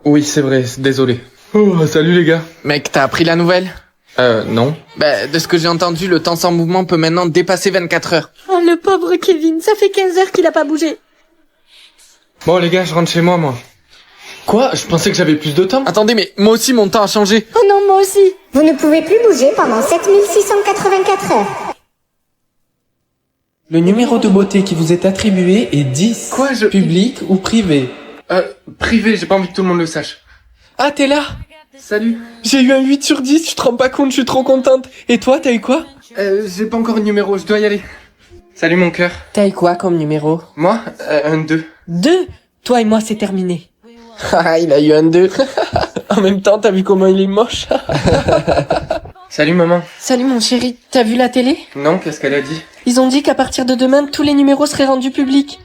Oui, c'est vrai, désolé. Oh, salut les gars. Mec, t'as appris la nouvelle? Non. Bah, de ce que j'ai entendu, le temps sans mouvement peut maintenant dépasser 24 heures. Oh, le pauvre Kevin, ça fait 15 heures qu'il a pas bougé. Bon les gars, je rentre chez moi. Quoi? Je pensais que j'avais plus de temps. Attendez, mais moi aussi mon temps a changé. Oh non, moi aussi. Vous ne pouvez plus bouger pendant 7684 heures. Le numéro de beauté qui vous est attribué est 10. Quoi, Public ou privé? Privé, j'ai pas envie que tout le monde le sache. Ah, t'es là? Salut. J'ai eu un 8 sur 10, tu te rends pas compte, je suis trop contente. Et toi, t'as eu quoi? J'ai pas encore de numéro, je dois y aller. Salut mon cœur. T'as eu quoi comme numéro? Moi, un 2. 2? Toi et moi, c'est terminé. Ah, il a eu un 2. En même temps, t'as vu comment il est moche? Salut maman. Salut mon chéri, t'as vu la télé? Non, qu'est-ce qu'elle a dit? Ils ont dit qu'à partir de demain, tous les numéros seraient rendus publics.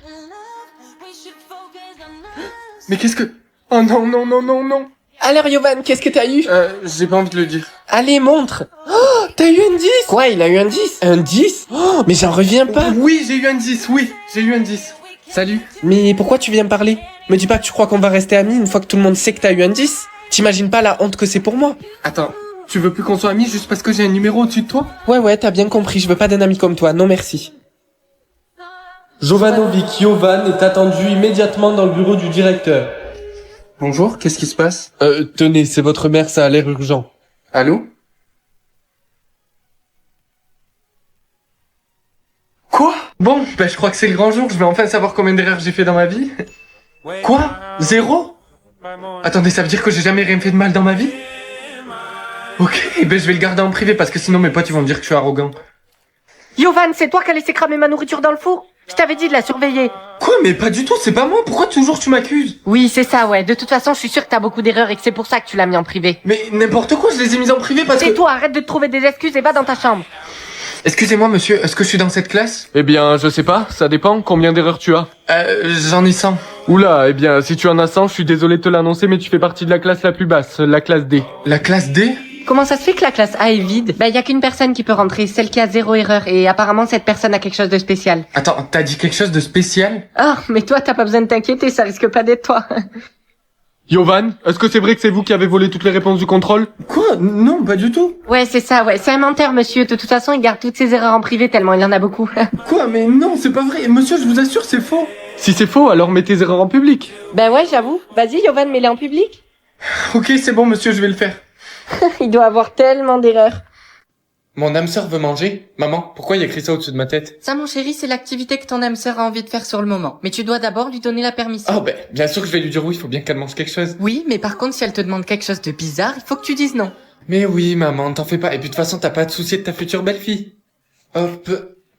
Mais qu'est-ce que... Oh non. Alors Yovan, qu'est-ce que t'as eu? J'ai pas envie de le dire. Allez, montre. Oh, t'as eu un 10? Quoi, il a eu un 10? Un 10? Oh, mais j'en reviens pas. Oui, j'ai eu un 10, oui, j'ai eu un 10. Salut. Mais pourquoi tu viens me parler? Me dis pas que tu crois qu'on va rester amis une fois que tout le monde sait que t'as eu un 10. T'imagines pas la honte que c'est pour moi? Attends, tu veux plus qu'on soit amis juste parce que j'ai un numéro au-dessus de toi? Ouais, t'as bien compris, je veux pas d'un ami comme toi, non merci. Jovanovic Jovan est attendu immédiatement dans le bureau du directeur. Bonjour, qu'est-ce qui se passe? Tenez, c'est votre mère, ça a l'air urgent. Allô? Quoi? Bon, je crois que c'est le grand jour, je vais enfin savoir combien d'erreurs j'ai fait dans ma vie. Quoi? 0? Attendez, ça veut dire que j'ai jamais rien fait de mal dans ma vie? Ok, je vais le garder en privé parce que sinon mes potes ils vont me dire que je suis arrogant. Yovan, c'est toi qui as laissé cramer ma nourriture dans le four? Je t'avais dit de la surveiller. Quoi? Mais pas du tout, c'est pas moi, pourquoi toujours tu m'accuses? Oui, c'est ça, ouais. De toute façon, je suis sûre que t'as beaucoup d'erreurs et que c'est pour ça que tu l'as mis en privé. Mais n'importe quoi, je les ai mis en privé parce que... Et toi, arrête de te trouver des excuses et va dans ta chambre. Excusez-moi monsieur, est-ce que je suis dans cette classe? Eh bien, je sais pas, ça dépend, combien d'erreurs tu as? J'en ai 100. Oula, eh bien, si tu en as 100, je suis désolé de te l'annoncer, mais tu fais partie de la classe la plus basse, la classe D. La classe D? Comment ça se fait que la classe A est vide? Bah, y a qu'une personne qui peut rentrer, celle qui a 0 erreur, et apparemment cette personne a quelque chose de spécial. Attends, t'as dit quelque chose de spécial? Ah, mais toi, t'as pas besoin de t'inquiéter, ça risque pas d'être toi. Yovan, est-ce que c'est vrai que c'est vous qui avez volé toutes les réponses du contrôle? Quoi? Non, pas du tout. Ouais, c'est ça, ouais. C'est un menteur, monsieur. De toute façon, il garde toutes ses erreurs en privé tellement il en a beaucoup. Quoi? Mais non, c'est pas vrai. Monsieur, je vous assure, c'est faux. Si c'est faux, alors mets tes erreurs en public. Ben ouais, j'avoue. Vas-y, Yovan, mets-les en public. Ok, c'est bon, monsieur, je vais le faire. Il doit avoir tellement d'erreurs. Mon âme sœur veut manger. Maman, pourquoi il y a écrit ça au-dessus de ma tête? Ça, mon chéri, c'est l'activité que ton âme sœur a envie de faire sur le moment. Mais tu dois d'abord lui donner la permission. Oh, bien sûr que je vais lui dire oui, il faut bien qu'elle mange quelque chose. Oui, mais par contre, si elle te demande quelque chose de bizarre, il faut que tu dises non. Mais oui, maman, t'en fais pas. Et puis de toute façon, t'as pas à te soucier de ta future belle-fille. Hop.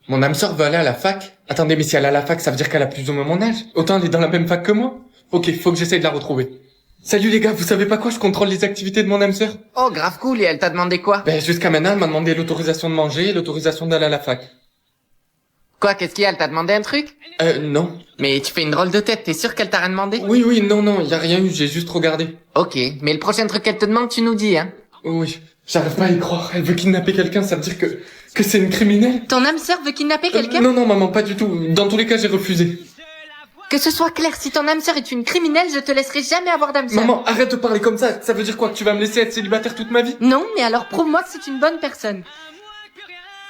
Mon âme sœur veut aller à la fac. Attendez, mais si elle est à la fac, ça veut dire qu'elle a plus ou moins mon âge. Autant elle est dans la même fac que moi. Ok, faut que j'essaye de la retrouver. Salut les gars, vous savez pas quoi, je contrôle les activités de mon âme sœur. Oh, grave cool, et elle t'a demandé quoi? Jusqu'à maintenant, elle m'a demandé l'autorisation de manger et l'autorisation d'aller à la fac. Quoi, qu'est-ce qu'il y a? Elle t'a demandé un truc? Non. Mais tu fais une drôle de tête, t'es sûr qu'elle t'a rien demandé? Oui, non, y a rien eu, j'ai juste regardé. Ok, mais le prochain truc qu'elle te demande, tu nous dis, hein? Oui, j'arrive pas à y croire, elle veut kidnapper quelqu'un, ça veut dire que c'est une criminelle? Ton âme sœur veut kidnapper quelqu'un? Non, maman, pas du tout. Dans tous les cas, j'ai refusé. Que ce soit clair, si ton âme sœur est une criminelle, je te laisserai jamais avoir d'âme sœur. Maman, arrête de parler comme ça. Ça veut dire quoi, que tu vas me laisser être célibataire toute ma vie? Non, mais alors prouve-moi que c'est une bonne personne.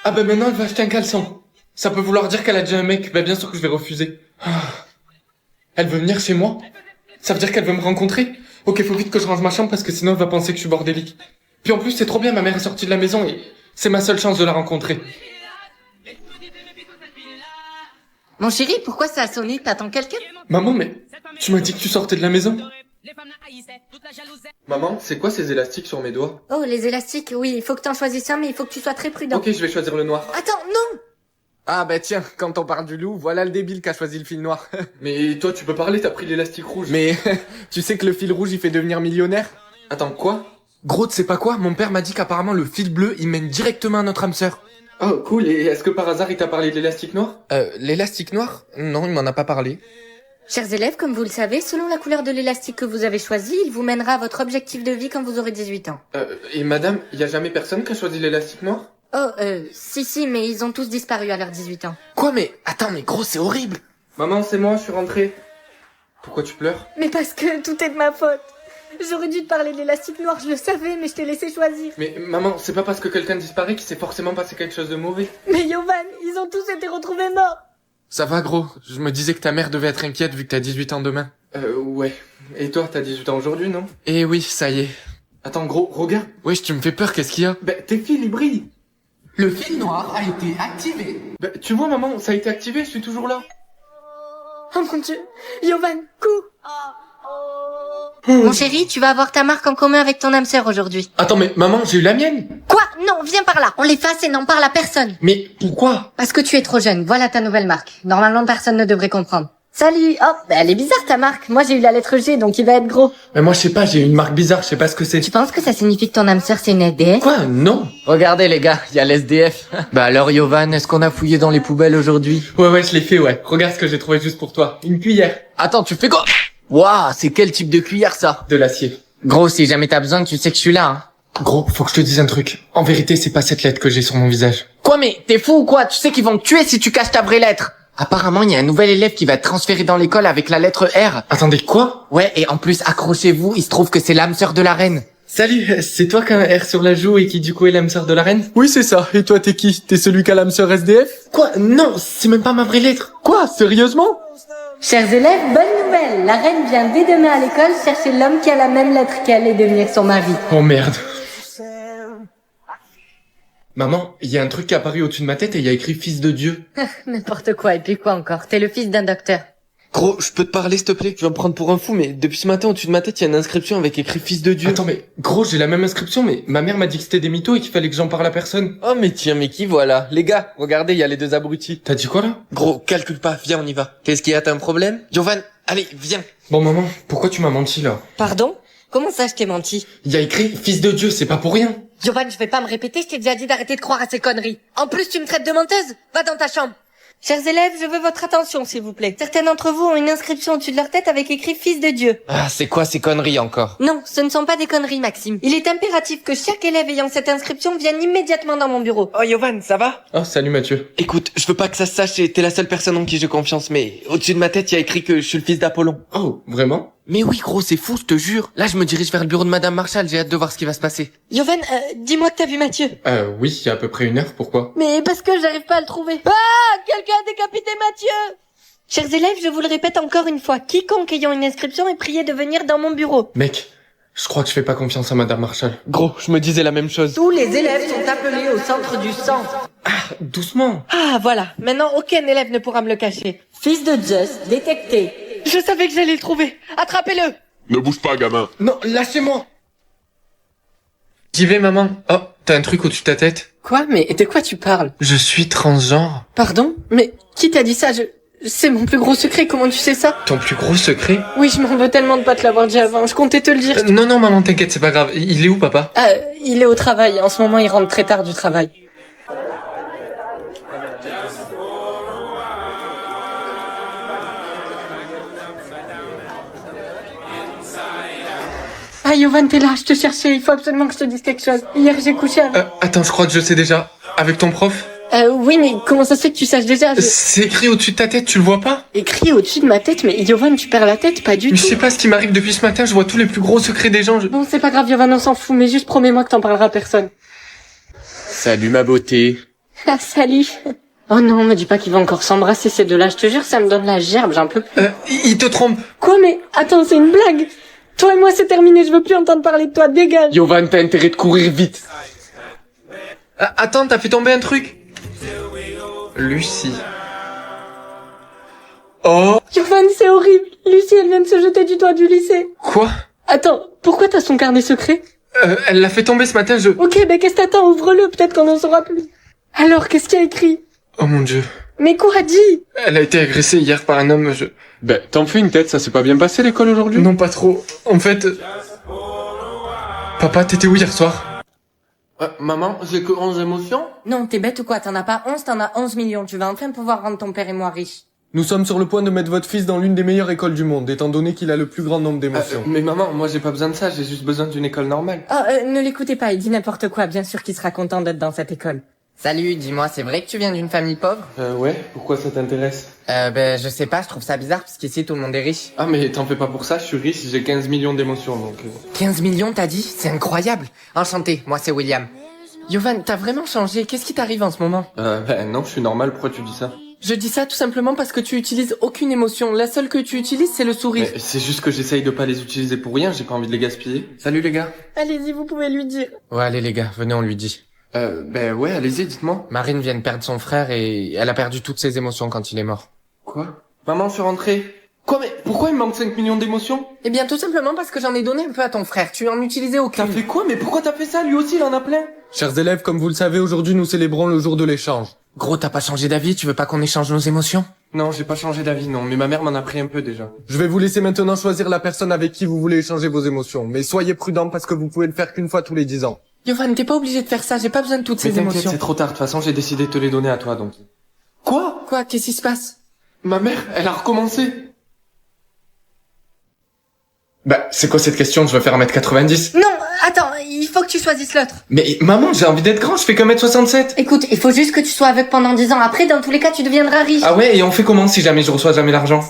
Ah maintenant, elle va acheter un caleçon. Ça peut vouloir dire qu'elle a déjà un mec. Bien sûr que je vais refuser. Elle veut venir chez moi? Ça veut dire qu'elle veut me rencontrer? Ok, faut vite que je range ma chambre parce que sinon elle va penser que je suis bordélique. Puis en plus, c'est trop bien, ma mère est sortie de la maison et c'est ma seule chance de la rencontrer. Mon chéri, pourquoi ça a sonné? T'attends quelqu'un? Maman, mais tu m'as dit que tu sortais de la maison? Maman, c'est quoi ces élastiques sur mes doigts? Oh, les élastiques, oui, il faut que t'en choisisses un, mais il faut que tu sois très prudent. Ok, je vais choisir le noir. Attends, non! Ah bah tiens, quand on parle du loup, voilà le débile qui a choisi le fil noir. Mais toi, tu peux parler, t'as pris l'élastique rouge. Mais tu sais que le fil rouge, il fait devenir millionnaire? Attends, quoi? Gros, tu sais pas quoi? Mon père m'a dit qu'apparemment le fil bleu, il mène directement à notre âme sœur. Oh, cool, et est-ce que par hasard, il t'a parlé de l'élastique noir? L'élastique noir? Non, il m'en a pas parlé. Chers élèves, comme vous le savez, selon la couleur de l'élastique que vous avez choisi, il vous mènera à votre objectif de vie quand vous aurez 18 ans. Et madame, y a jamais personne qui a choisi l'élastique noir? Oh, si, mais ils ont tous disparu à leurs 18 ans. Quoi, mais attends, mais gros, c'est horrible. Maman, c'est moi, je suis rentré. Pourquoi tu pleures? Mais parce que tout est de ma faute. J'aurais dû te parler de l'élastique noir, je le savais, mais je t'ai laissé choisir. Mais maman, c'est pas parce que quelqu'un disparaît qu'il s'est forcément passé quelque chose de mauvais. Mais Yovan, ils ont tous été retrouvés morts. Ça va, gros. Je me disais que ta mère devait être inquiète vu que t'as 18 ans demain. Ouais. Et toi, t'as 18 ans aujourd'hui, non? Eh oui, ça y est. Attends, gros, regarde. Wesh, tu me fais peur, qu'est-ce qu'il y a? Bah, tes fils, ils brillent. Le fil noir a été activé. Bah, tu vois, maman, ça a été activé, je suis toujours là. Oh mon dieu. Yovan, coup. Mon chéri, tu vas avoir ta marque en commun avec ton âme sœur aujourd'hui. Attends, mais maman, j'ai eu la mienne. Quoi? Non, viens par là. On l'efface et n'en parle à personne. Mais pourquoi? Parce que tu es trop jeune. Voilà ta nouvelle marque. Normalement, personne ne devrait comprendre. Salut. Oh, bah elle est bizarre ta marque. Moi, j'ai eu la lettre G, donc il va être gros. Mais moi, je sais pas, j'ai une marque bizarre, je sais pas ce que c'est. Tu penses que ça signifie que ton âme sœur, c'est une SDF? Quoi? Non. Regardez, les gars, il y a l'SDF. Bah alors, Yovan, est-ce qu'on a fouillé dans les poubelles aujourd'hui? Ouais, je l'ai fait, ouais. Regarde ce que j'ai trouvé juste pour toi. Une cuillère. Attends, tu fais quoi? Waouh, c'est quel type de cuillère, ça? De l'acier. Gros, si jamais t'as besoin, tu sais que je suis là, hein. Gros, faut que je te dise un truc. En vérité, c'est pas cette lettre que j'ai sur mon visage. Quoi, mais t'es fou ou quoi? Tu sais qu'ils vont te tuer si tu caches ta vraie lettre. Apparemment, il y a un nouvel élève qui va être transféré dans l'école avec la lettre R. Attendez, quoi? Ouais, et en plus, accrochez-vous, il se trouve que c'est l'âme sœur de la reine. Salut, c'est toi qui as un R sur la joue et qui du coup est l'âme sœur de la reine? Oui, c'est ça. Et toi, t'es qui? T'es celui qui a l'âme sœur SDF? Quoi? Non, c'est même pas ma vraie lettre. Quoi? Sérieusement? Chers élèves, bonne nouvelle. La reine vient dès demain à l'école chercher l'homme qui a la même lettre qu'elle et devenir son mari. Oh merde. Maman, il y a un truc qui est apparu au-dessus de ma tête et il y a écrit fils de Dieu. N'importe quoi, et puis quoi encore? T'es le fils d'un docteur. Gros, je peux te parler s'il te plaît? Tu vas me prendre pour un fou, mais depuis ce matin au-dessus de ma tête, il y a une inscription avec écrit fils de Dieu. Attends, mais gros, j'ai la même inscription, mais ma mère m'a dit que c'était des mythos et qu'il fallait que j'en parle à personne. Oh, mais tiens, mais qui voilà? Les gars, regardez, il y a les deux abrutis. T'as dit quoi là? Gros, calcule pas, viens, on y va. Qu'est-ce qu'il y a, t'as un problème? Jovan, allez, viens. Bon maman, pourquoi tu m'as menti là? Pardon? Comment ça, je t'ai menti? Il y a écrit fils de Dieu, c'est pas pour rien. Giovanni, je vais pas me répéter, je t'ai déjà dit d'arrêter de croire à ces conneries. En plus, tu me traites de menteuse? Va dans ta chambre. Chers élèves, je veux votre attention, s'il vous plaît. Certains d'entre vous ont une inscription au-dessus de leur tête avec écrit fils de Dieu. Ah, c'est quoi ces conneries encore? Non, ce ne sont pas des conneries, Maxime. Il est impératif que chaque élève ayant cette inscription vienne immédiatement dans mon bureau. Oh, Yovan, ça va? Oh, salut Mathieu. Écoute, je veux pas que ça se sache et t'es la seule personne en qui j'ai confiance, mais au-dessus de ma tête, il y a écrit que je suis le fils d'Apollon. Oh, vraiment? Mais oui, gros, c'est fou, je te jure. Là, je me dirige vers le bureau de Madame Marshall, j'ai hâte de voir ce qui va se passer. Yovan, dis-moi que t'as vu Mathieu. Oui, il y a à peu près 1 heure, pourquoi? Mais parce que j'arrive pas à le trouver. Ah! Quelqu'un a décapité Mathieu! Chers élèves, je vous le répète encore une fois, quiconque ayant une inscription est prié de venir dans mon bureau. Mec, je crois que je fais pas confiance à Madame Marshall. Gros, je me disais la même chose. Tous les élèves sont appelés au centre du sang. Doucement. Ah, voilà. Maintenant, aucun élève ne pourra me le cacher. Fils de Zeus, détecté. Je savais que j'allais le trouver. Attrapez-le! Ne bouge pas, gamin. Non, lâchez-moi. J'y vais, maman. Oh, t'as un truc au-dessus de ta tête? Quoi? Mais de quoi tu parles? Je suis transgenre. Pardon? Mais qui t'a dit ça? C'est mon plus gros secret, comment tu sais ça? Ton plus gros secret? Oui, je m'en veux tellement de pas te l'avoir dit avant, je comptais te le dire. Non, maman, t'inquiète, c'est pas grave. Il est où, papa? Il est au travail, en ce moment il rentre très tard du travail. Ah, Yovan, t'es là, je te cherchais, il faut absolument que je te dise quelque chose. Hier, j'ai couché avec... Attends, je crois que je sais déjà. Avec ton prof? Oui, mais comment ça se fait que tu saches déjà? C'est écrit au-dessus de ta tête, tu le vois pas? Écrit au-dessus de ma tête, mais Yovan, tu perds la tête, pas du Mais tout. je sais pas ce qui m'arrive depuis ce matin, je vois tous les plus gros secrets des gens. Bon, c'est pas grave, Yovan, on s'en fout, mais juste promets-moi que t'en parleras à personne. Salut ma beauté. Ah, salut. Oh non, me dis pas qu'ils vont encore s'embrasser ces deux-là, je te jure, ça me donne la gerbe, j'en peux plus. Il te trompe. Quoi, mais attends, c'est une blague. Toi et moi, c'est terminé, je veux plus entendre parler de toi, dégage. Yovan, t'as intérêt de courir vite. Attends, t'as fait tomber un truc? Lucie. Oh. Yovan, c'est horrible. Lucie, elle vient de se jeter du toit du lycée. Quoi? Attends, pourquoi t'as son carnet secret? Elle l'a fait tomber ce matin, Ok, ben qu'est-ce que t'attends? Ouvre-le, peut-être qu'on en saura plus. Alors, qu'est-ce qu'il y a écrit? Oh mon dieu. Mais quoi, dis? Elle a été agressée hier par un homme, Ben, t'en fais une tête, ça s'est pas bien passé l'école aujourd'hui? Non, pas trop. En fait... Papa, t'étais où hier soir? Maman, j'ai que 11 émotions? Non, t'es bête ou quoi? T'en as pas 11, t'en as 11 millions. Tu vas enfin pouvoir rendre ton père et moi riches. Nous sommes sur le point de mettre votre fils dans l'une des meilleures écoles du monde, étant donné qu'il a le plus grand nombre d'émotions. Mais maman, moi j'ai pas besoin de ça, j'ai juste besoin d'une école normale. Oh, ne l'écoutez pas, il dit n'importe quoi. Bien sûr qu'il sera content d'être dans cette école. Salut, dis-moi, c'est vrai que tu viens d'une famille pauvre? Ouais, pourquoi ça t'intéresse? Ben, je sais pas, je trouve ça bizarre, parce qu'ici tout le monde est riche. Ah mais t'en fais pas pour ça, je suis riche, j'ai 15 millions d'émotions donc... 15 millions, t'as dit? C'est incroyable. Enchanté, moi c'est William. Yovan, t'as vraiment changé, qu'est-ce qui t'arrive en ce moment? Ben non, je suis normal, pourquoi tu dis ça? Je dis ça tout simplement parce que tu utilises aucune émotion. La seule que tu utilises, c'est le sourire. Mais c'est juste que j'essaye de pas les utiliser pour rien, j'ai pas envie de les gaspiller. Salut les gars. Allez-y, vous pouvez lui dire. Ouais, allez les gars, venez on lui dit. Ben ouais, allez-y, dites-moi. Marine vient de perdre son frère et elle a perdu toutes ses émotions quand il est mort. Quoi? Maman, je suis rentrée. Quoi, mais pourquoi il me manque 5 millions d'émotions? Eh bien tout simplement parce que j'en ai donné un peu à ton frère, tu en utilisais aucune. T'as fait quoi? Mais pourquoi t'as fait ça? Lui aussi, il en a plein. Chers élèves, comme vous le savez, aujourd'hui nous célébrons le jour de l'échange. Gros, t'as pas changé d'avis, tu veux pas qu'on échange nos émotions? Non, j'ai pas changé d'avis, non, mais ma mère m'en a pris un peu déjà. Je vais vous laisser maintenant choisir la personne avec qui vous voulez échanger vos émotions, mais soyez prudents parce que vous pouvez le faire qu'une fois tous les 10 ans. Yovan, t'es pas obligé de faire ça, j'ai pas besoin de toutes Mais ces t'inquiète, émotions. c'est trop tard, de toute façon j'ai décidé de te les donner à toi donc. Quoi? Quoi, qu'est-ce qui se passe? Ma mère, elle a recommencé. Bah, c'est quoi cette question? Je veux faire 1m90. Non, attends, il faut que tu choisisses l'autre. Mais maman, j'ai envie d'être grand, je fais que 1m67. Écoute, il faut juste que tu sois aveugle pendant 10 ans. Après, dans tous les cas, tu deviendras riche. Ah ouais, et on fait comment si jamais je reçois jamais l'argent?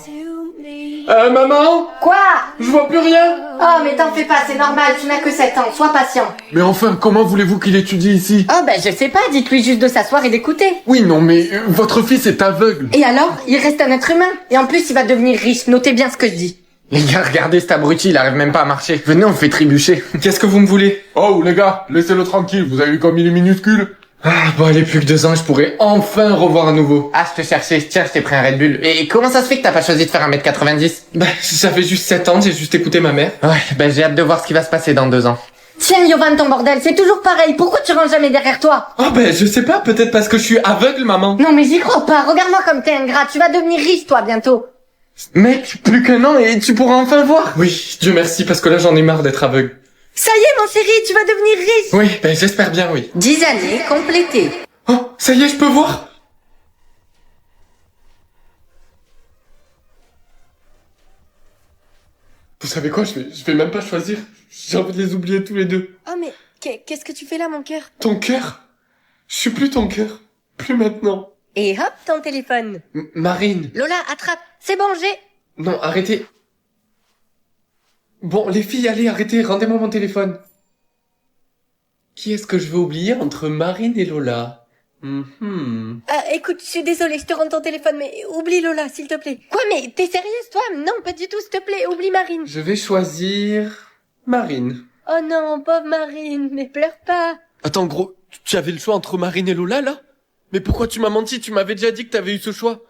Maman? Quoi? Je vois plus rien. Oh, mais t'en fais pas, c'est normal, tu n'as que 7 ans, sois patient. Mais enfin, comment voulez-vous qu'il étudie ici? Oh, ben je sais pas, dites-lui juste de s'asseoir et d'écouter. Oui, non, mais votre fils est aveugle. Et alors, il reste un être humain. Et en plus, il va devenir riche, notez bien ce que je dis. Les gars, regardez cet abruti, il arrive même pas à marcher. Venez, on fait trébucher. Qu'est-ce que vous me voulez? Oh, les gars, laissez-le tranquille, vous avez vu comme il est minuscule? Ah, bon, allez, plus que 2 ans, je pourrais enfin revoir à nouveau. Ah, je te cherchais, tiens, je t'ai pris un Red Bull. Et comment ça se fait que t'as pas choisi de faire 1m90? Bah, ça fait juste 7 ans, j'ai juste écouté ma mère. Ouais, ben j'ai hâte de voir ce qui va se passer dans 2 ans. Tiens, Yovan, ton bordel, c'est toujours pareil, pourquoi tu ranges jamais derrière toi? Oh, ben, je sais pas, peut-être parce que je suis aveugle, maman. Non, mais j'y crois pas, regarde-moi comme t'es ingrat, tu vas devenir riche, toi, bientôt. Mec, plus qu'un an et tu pourras enfin voir. Oui, Dieu merci, parce que là j'en ai marre d'être aveugle. Ça y est, mon chéri, tu vas devenir riche. Oui, ben j'espère bien, oui. 10 années complétées. Oh, ça y est, je peux voir. Vous savez quoi, je vais même pas choisir. J'ai envie de les oublier tous les deux. Oh, mais qu'est-ce que tu fais là, mon cœur? Ton cœur? Je suis plus ton cœur. Plus maintenant. Et hop, ton téléphone. Marine. Lola, attrape. C'est bon, j'ai. Non, arrêtez. Bon, les filles, allez, arrêtez, rendez-moi mon téléphone. Qui est-ce que je veux oublier entre Marine et Lola? Écoute, je suis désolée, je te rends ton téléphone, mais oublie Lola, s'il te plaît. Quoi, mais t'es sérieuse, toi? Non, pas du tout, s'il te plaît, oublie Marine. Je vais choisir Marine. Oh non, pauvre Marine, mais pleure pas. Attends, gros, tu avais le choix entre Marine et Lola, là? Mais pourquoi tu m'as menti? Tu m'avais déjà dit que t'avais eu ce choix.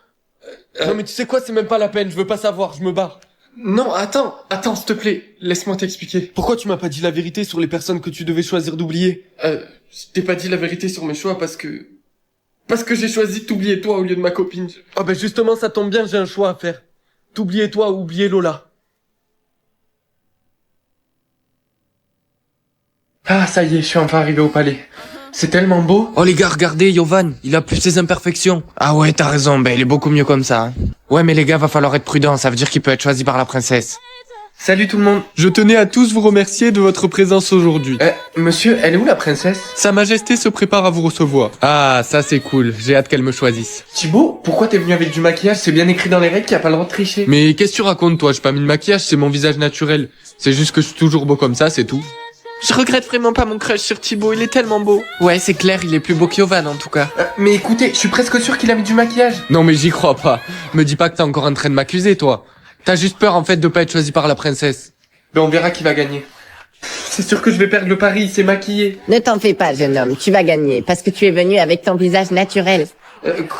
Non mais tu sais quoi, c'est même pas la peine, je veux pas savoir, je me barre. Non, attends, s'il te plaît, laisse-moi t'expliquer. Pourquoi tu m'as pas dit la vérité sur les personnes que tu devais choisir d'oublier? Je t'ai pas dit la vérité sur mes choix parce que j'ai choisi de t'oublier toi au lieu de ma copine. Ah ben justement, ça tombe bien, j'ai un choix à faire. T'oublier toi ou oublier Lola. Ah, ça y est, je suis enfin arrivé au palais. C'est tellement beau. Oh les gars, regardez, Yovan, il a plus ses imperfections. Ah ouais, t'as raison, ben il est beaucoup mieux comme ça. Hein. Ouais, mais les gars, va falloir être prudent, ça veut dire qu'il peut être choisi par la princesse. Salut tout le monde. Je tenais à tous vous remercier de votre présence aujourd'hui. Monsieur, elle est où la princesse? Sa Majesté se prépare à vous recevoir. Ah, ça c'est cool, j'ai hâte qu'elle me choisisse. Thibaut, pourquoi t'es venu avec du maquillage? C'est bien écrit dans les règles qu'il n'y a pas le droit de tricher. Mais qu'est-ce que tu racontes toi? J'ai pas mis de maquillage, c'est mon visage naturel. C'est juste que je suis toujours beau comme ça, c'est tout. Je regrette vraiment pas mon crush sur Thibaut, il est tellement beau. Ouais, c'est clair, il est plus beau que Yovan en tout cas. Mais écoutez, je suis presque sûr qu'il a mis du maquillage. Non mais j'y crois pas. Me dis pas que t'es encore en train de m'accuser toi. T'as juste peur en fait de pas être choisi par la princesse. Ben on verra qui va gagner. C'est sûr que je vais perdre le pari, c'est maquillé. Ne t'en fais pas, jeune homme, tu vas gagner, parce que tu es venu avec ton visage naturel.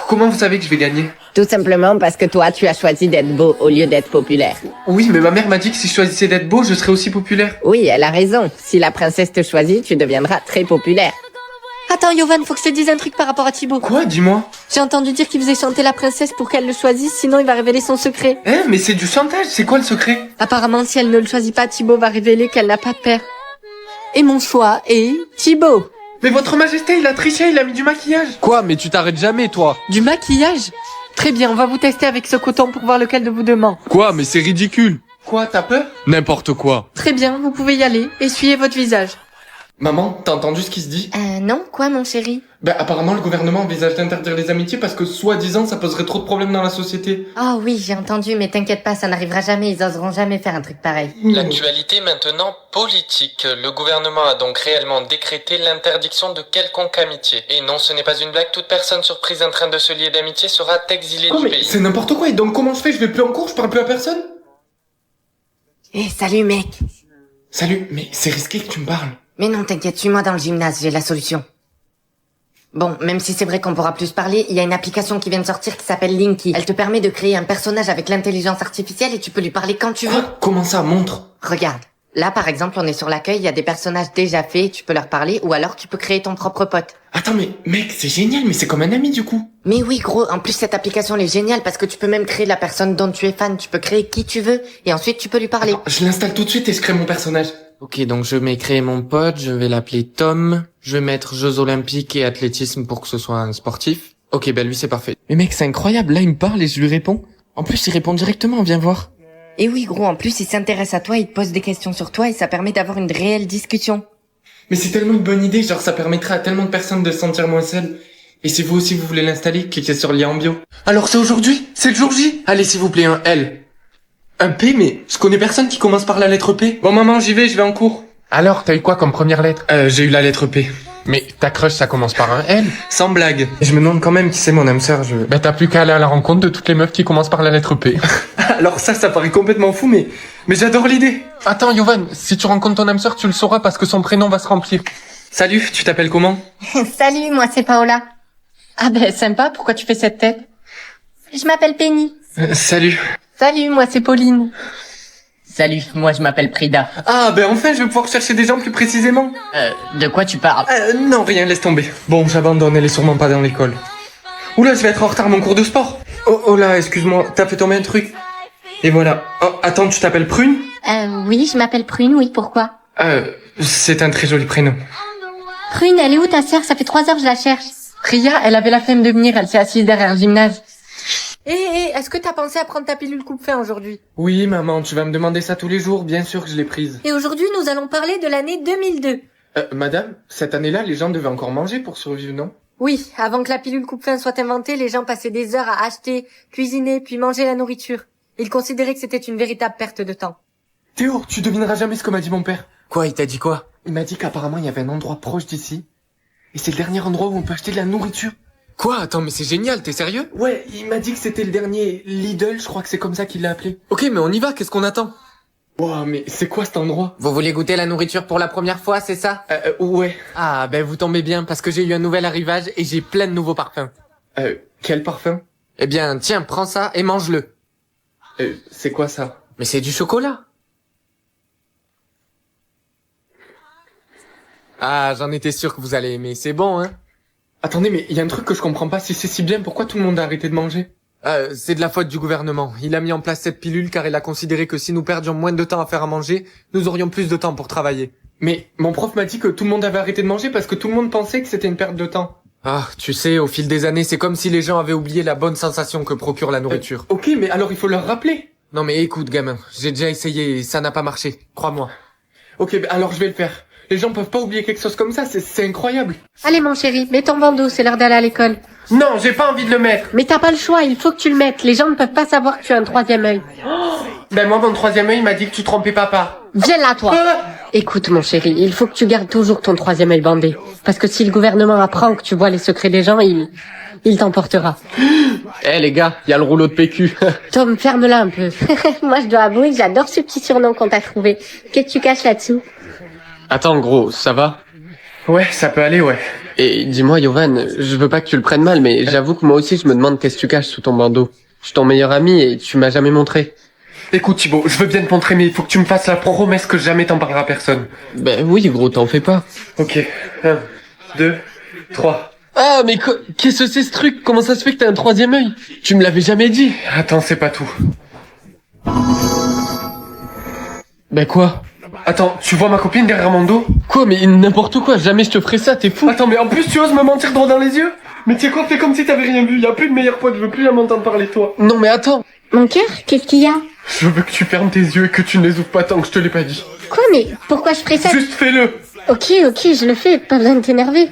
Comment vous savez que je vais gagner? Tout simplement parce que toi, tu as choisi d'être beau au lieu d'être populaire. Oui, mais ma mère m'a dit que si je choisissais d'être beau, je serais aussi populaire. Oui, elle a raison. Si la princesse te choisit, tu deviendras très populaire. Attends, Attends, Yovan, faut que je te dise un truc par rapport à Thibaut. Quoi, dis-moi? J'ai entendu dire qu'il faisait chanter la princesse pour qu'elle le choisisse, sinon il va révéler son secret. Mais c'est du chantage, c'est quoi le secret? Apparemment, si elle ne le choisit pas, Thibaut va révéler qu'elle n'a pas de père. Et mon choix est Thibaut. Mais votre majesté, il a triché, il a mis du maquillage. Quoi, mais tu t'arrêtes jamais, toi? Du maquillage? Très bien, on va vous tester avec ce coton pour voir lequel de vous deux ment. Quoi, mais c'est ridicule. Quoi, t'as peur? N'importe quoi. Très bien, vous pouvez y aller. Essuyez votre visage. Maman, t'as entendu ce qui se dit? Non, quoi, mon chéri? Apparemment, le gouvernement envisage d'interdire les amitiés parce que, soi-disant, ça poserait trop de problèmes dans la société. Oh oui, j'ai entendu, mais t'inquiète pas, ça n'arrivera jamais, ils oseront jamais faire un truc pareil. L'actualité maintenant politique. Le gouvernement a donc réellement décrété l'interdiction de quelconque amitié. Et non, ce n'est pas une blague, toute personne surprise en train de se lier d'amitié sera exilée Oh, du mais pays. c'est n'importe quoi, et donc comment je fais? Je vais plus en cours, je parle plus à personne? Salut mec. Salut, mais c'est risqué que tu me parles. Mais non, t'inquiète, suis-moi dans le gymnase, j'ai la solution. Bon, même si c'est vrai qu'on pourra plus parler, il y a une application qui vient de sortir qui s'appelle Linky. Elle te permet de créer un personnage avec l'intelligence artificielle et tu peux lui parler quand tu veux. Quoi? Comment ça? Montre. Regarde. Là, par exemple, on est sur l'accueil, il y a des personnages déjà faits, tu peux leur parler, ou alors tu peux créer ton propre pote. Attends, mais mec, c'est génial, mais c'est comme un ami du coup. Mais oui, gros, en plus cette application elle est géniale parce que tu peux même créer la personne dont tu es fan, tu peux créer qui tu veux, et ensuite tu peux lui parler. Attends, je l'installe tout de suite et je crée mon personnage. Ok, donc je vais créer mon pote, je vais l'appeler Tom, je vais mettre Jeux Olympiques et athlétisme pour que ce soit un sportif. Ok, lui c'est parfait. Mais mec, c'est incroyable, là il me parle et je lui réponds. En plus, il répond directement, viens voir. Et oui, gros, en plus il s'intéresse à toi, il te pose des questions sur toi et ça permet d'avoir une réelle discussion. Mais c'est tellement une bonne idée, genre ça permettrait à tellement de personnes de se sentir moins seules. Et si vous aussi vous voulez l'installer, cliquez sur le lien en bio. Alors c'est aujourd'hui? C'est le jour J? Allez s'il vous plaît, un L. Un P, mais je connais personne qui commence par la lettre P. Bon maman, j'y vais, je vais en cours. Alors, t'as eu quoi comme première lettre? J'ai eu la lettre P. Mais ta crush, ça commence par un L? Sans blague. Et je me demande quand même qui c'est mon âme sœur, T'as plus qu'à aller à la rencontre de toutes les meufs qui commencent par la lettre P. Alors ça paraît complètement fou, mais j'adore l'idée. Attends, Yovan, si tu rencontres ton âme sœur, tu le sauras parce que son prénom va se remplir. Salut, tu t'appelles comment? Salut, moi c'est Paola. Ah ben, sympa, pourquoi tu fais cette tête? Je m'appelle Penny. Salut. Salut, moi c'est Pauline. Salut, moi je m'appelle Prida. Ah enfin je vais pouvoir chercher des gens plus précisément. De quoi tu parles? Non, rien, laisse tomber. Bon, j'abandonne, elle est sûrement pas dans l'école. Oula, je vais être en retard à mon cours de sport. Oh là, excuse-moi, t'as fait tomber un truc. Et voilà. Oh, attends, tu t'appelles Prune? Oui, je m'appelle Prune, oui, pourquoi? C'est un très joli prénom. Prune, elle est où ta sœur? Ça fait 3 heures que je la cherche. Ria, elle avait la flemme de venir, elle s'est assise derrière le gymnase. Est-ce que t'as pensé à prendre ta pilule coupe-faim aujourd'hui? Oui, maman, tu vas me demander ça tous les jours, bien sûr que je l'ai prise. Et aujourd'hui, nous allons parler de l'année 2002. Madame, cette année-là, les gens devaient encore manger pour survivre, non? Oui, avant que la pilule coupe-faim soit inventée, les gens passaient des heures à acheter, cuisiner, puis manger la nourriture. Ils considéraient que c'était une véritable perte de temps. Théo, tu devineras jamais ce que m'a dit mon père. Quoi, il t'a dit quoi? Il m'a dit qu'apparemment il y avait un endroit proche d'ici. Et c'est le dernier endroit où on peut acheter de la nourriture. Quoi? Attends, mais c'est génial, t'es sérieux? Ouais, il m'a dit que c'était le dernier Lidl, je crois que c'est comme ça qu'il l'a appelé. Ok, mais on y va, qu'est-ce qu'on attend? Wow, mais c'est quoi cet endroit? Vous voulez goûter la nourriture pour la première fois, c'est ça? Ouais. Ah, vous tombez bien, parce que j'ai eu un nouvel arrivage et j'ai plein de nouveaux parfums. Quel parfum? Eh bien, tiens, prends ça et mange-le. C'est quoi ça? Mais c'est du chocolat. Ah, j'en étais sûr que vous allez aimer, c'est bon, hein? Attendez, mais il y a un truc que je comprends pas, si c'est si bien, pourquoi tout le monde a arrêté de manger? C'est de la faute du gouvernement. Il a mis en place cette pilule car il a considéré que si nous perdions moins de temps à faire à manger, nous aurions plus de temps pour travailler. Mais mon prof m'a dit que tout le monde avait arrêté de manger parce que tout le monde pensait que c'était une perte de temps. Ah, tu sais, au fil des années, c'est comme si les gens avaient oublié la bonne sensation que procure la nourriture. Ok, mais alors il faut leur rappeler. Non mais écoute, gamin, j'ai déjà essayé et ça n'a pas marché, crois-moi. Ok, alors je vais le faire. Les gens peuvent pas oublier quelque chose comme ça, c'est incroyable. Allez mon chéri, mets ton bandeau, c'est l'heure d'aller à l'école. Non, j'ai pas envie de le mettre. Mais t'as pas le choix, il faut que tu le mettes. Les gens ne peuvent pas savoir que tu as un troisième œil. Moi, mon troisième œil m'a dit que tu trompais papa. Viens là, toi. Écoute mon chéri, il faut que tu gardes toujours ton troisième œil bandé. Parce que si le gouvernement apprend que tu vois les secrets des gens, il t'emportera. Les gars, y a le rouleau de PQ. Tom, ferme-la un peu. Moi, je dois avouer que j'adore ce petit surnom qu'on t'a trouvé. Qu'est-ce que tu caches là-dessous? Attends, gros, ça va? Ouais, ça peut aller, ouais. Et dis-moi, Yovan, je veux pas que tu le prennes mal, mais j'avoue que moi aussi je me demande qu'est-ce que tu caches sous ton bandeau. Je suis ton meilleur ami et tu m'as jamais montré. Écoute Thibaut, je veux bien te montrer, mais il faut que tu me fasses la promesse que jamais t'en parleras à personne. Oui, gros, t'en fais pas. Ok. 1, 2, 3. Ah, mais qu'est-ce que c'est ce truc? Comment ça se fait que t'as un troisième œil? Tu me l'avais jamais dit. Attends, c'est pas tout. Ben quoi? Attends, tu vois ma copine derrière mon dos? Quoi, mais n'importe quoi, jamais je te ferais ça, t'es fou. Attends, mais en plus tu oses me mentir droit dans les yeux? Mais tu sais quoi, fais comme si t'avais rien vu, y a plus de meilleur pote, je veux plus jamais entendre parler de toi. Non mais attends. Mon cœur, qu'est-ce qu'il y a? Je veux que tu fermes tes yeux et que tu ne les ouvres pas tant que je te l'ai pas dit. Quoi, mais pourquoi je ferais ça? Juste fais-le. Ok, je le fais, pas besoin de t'énerver.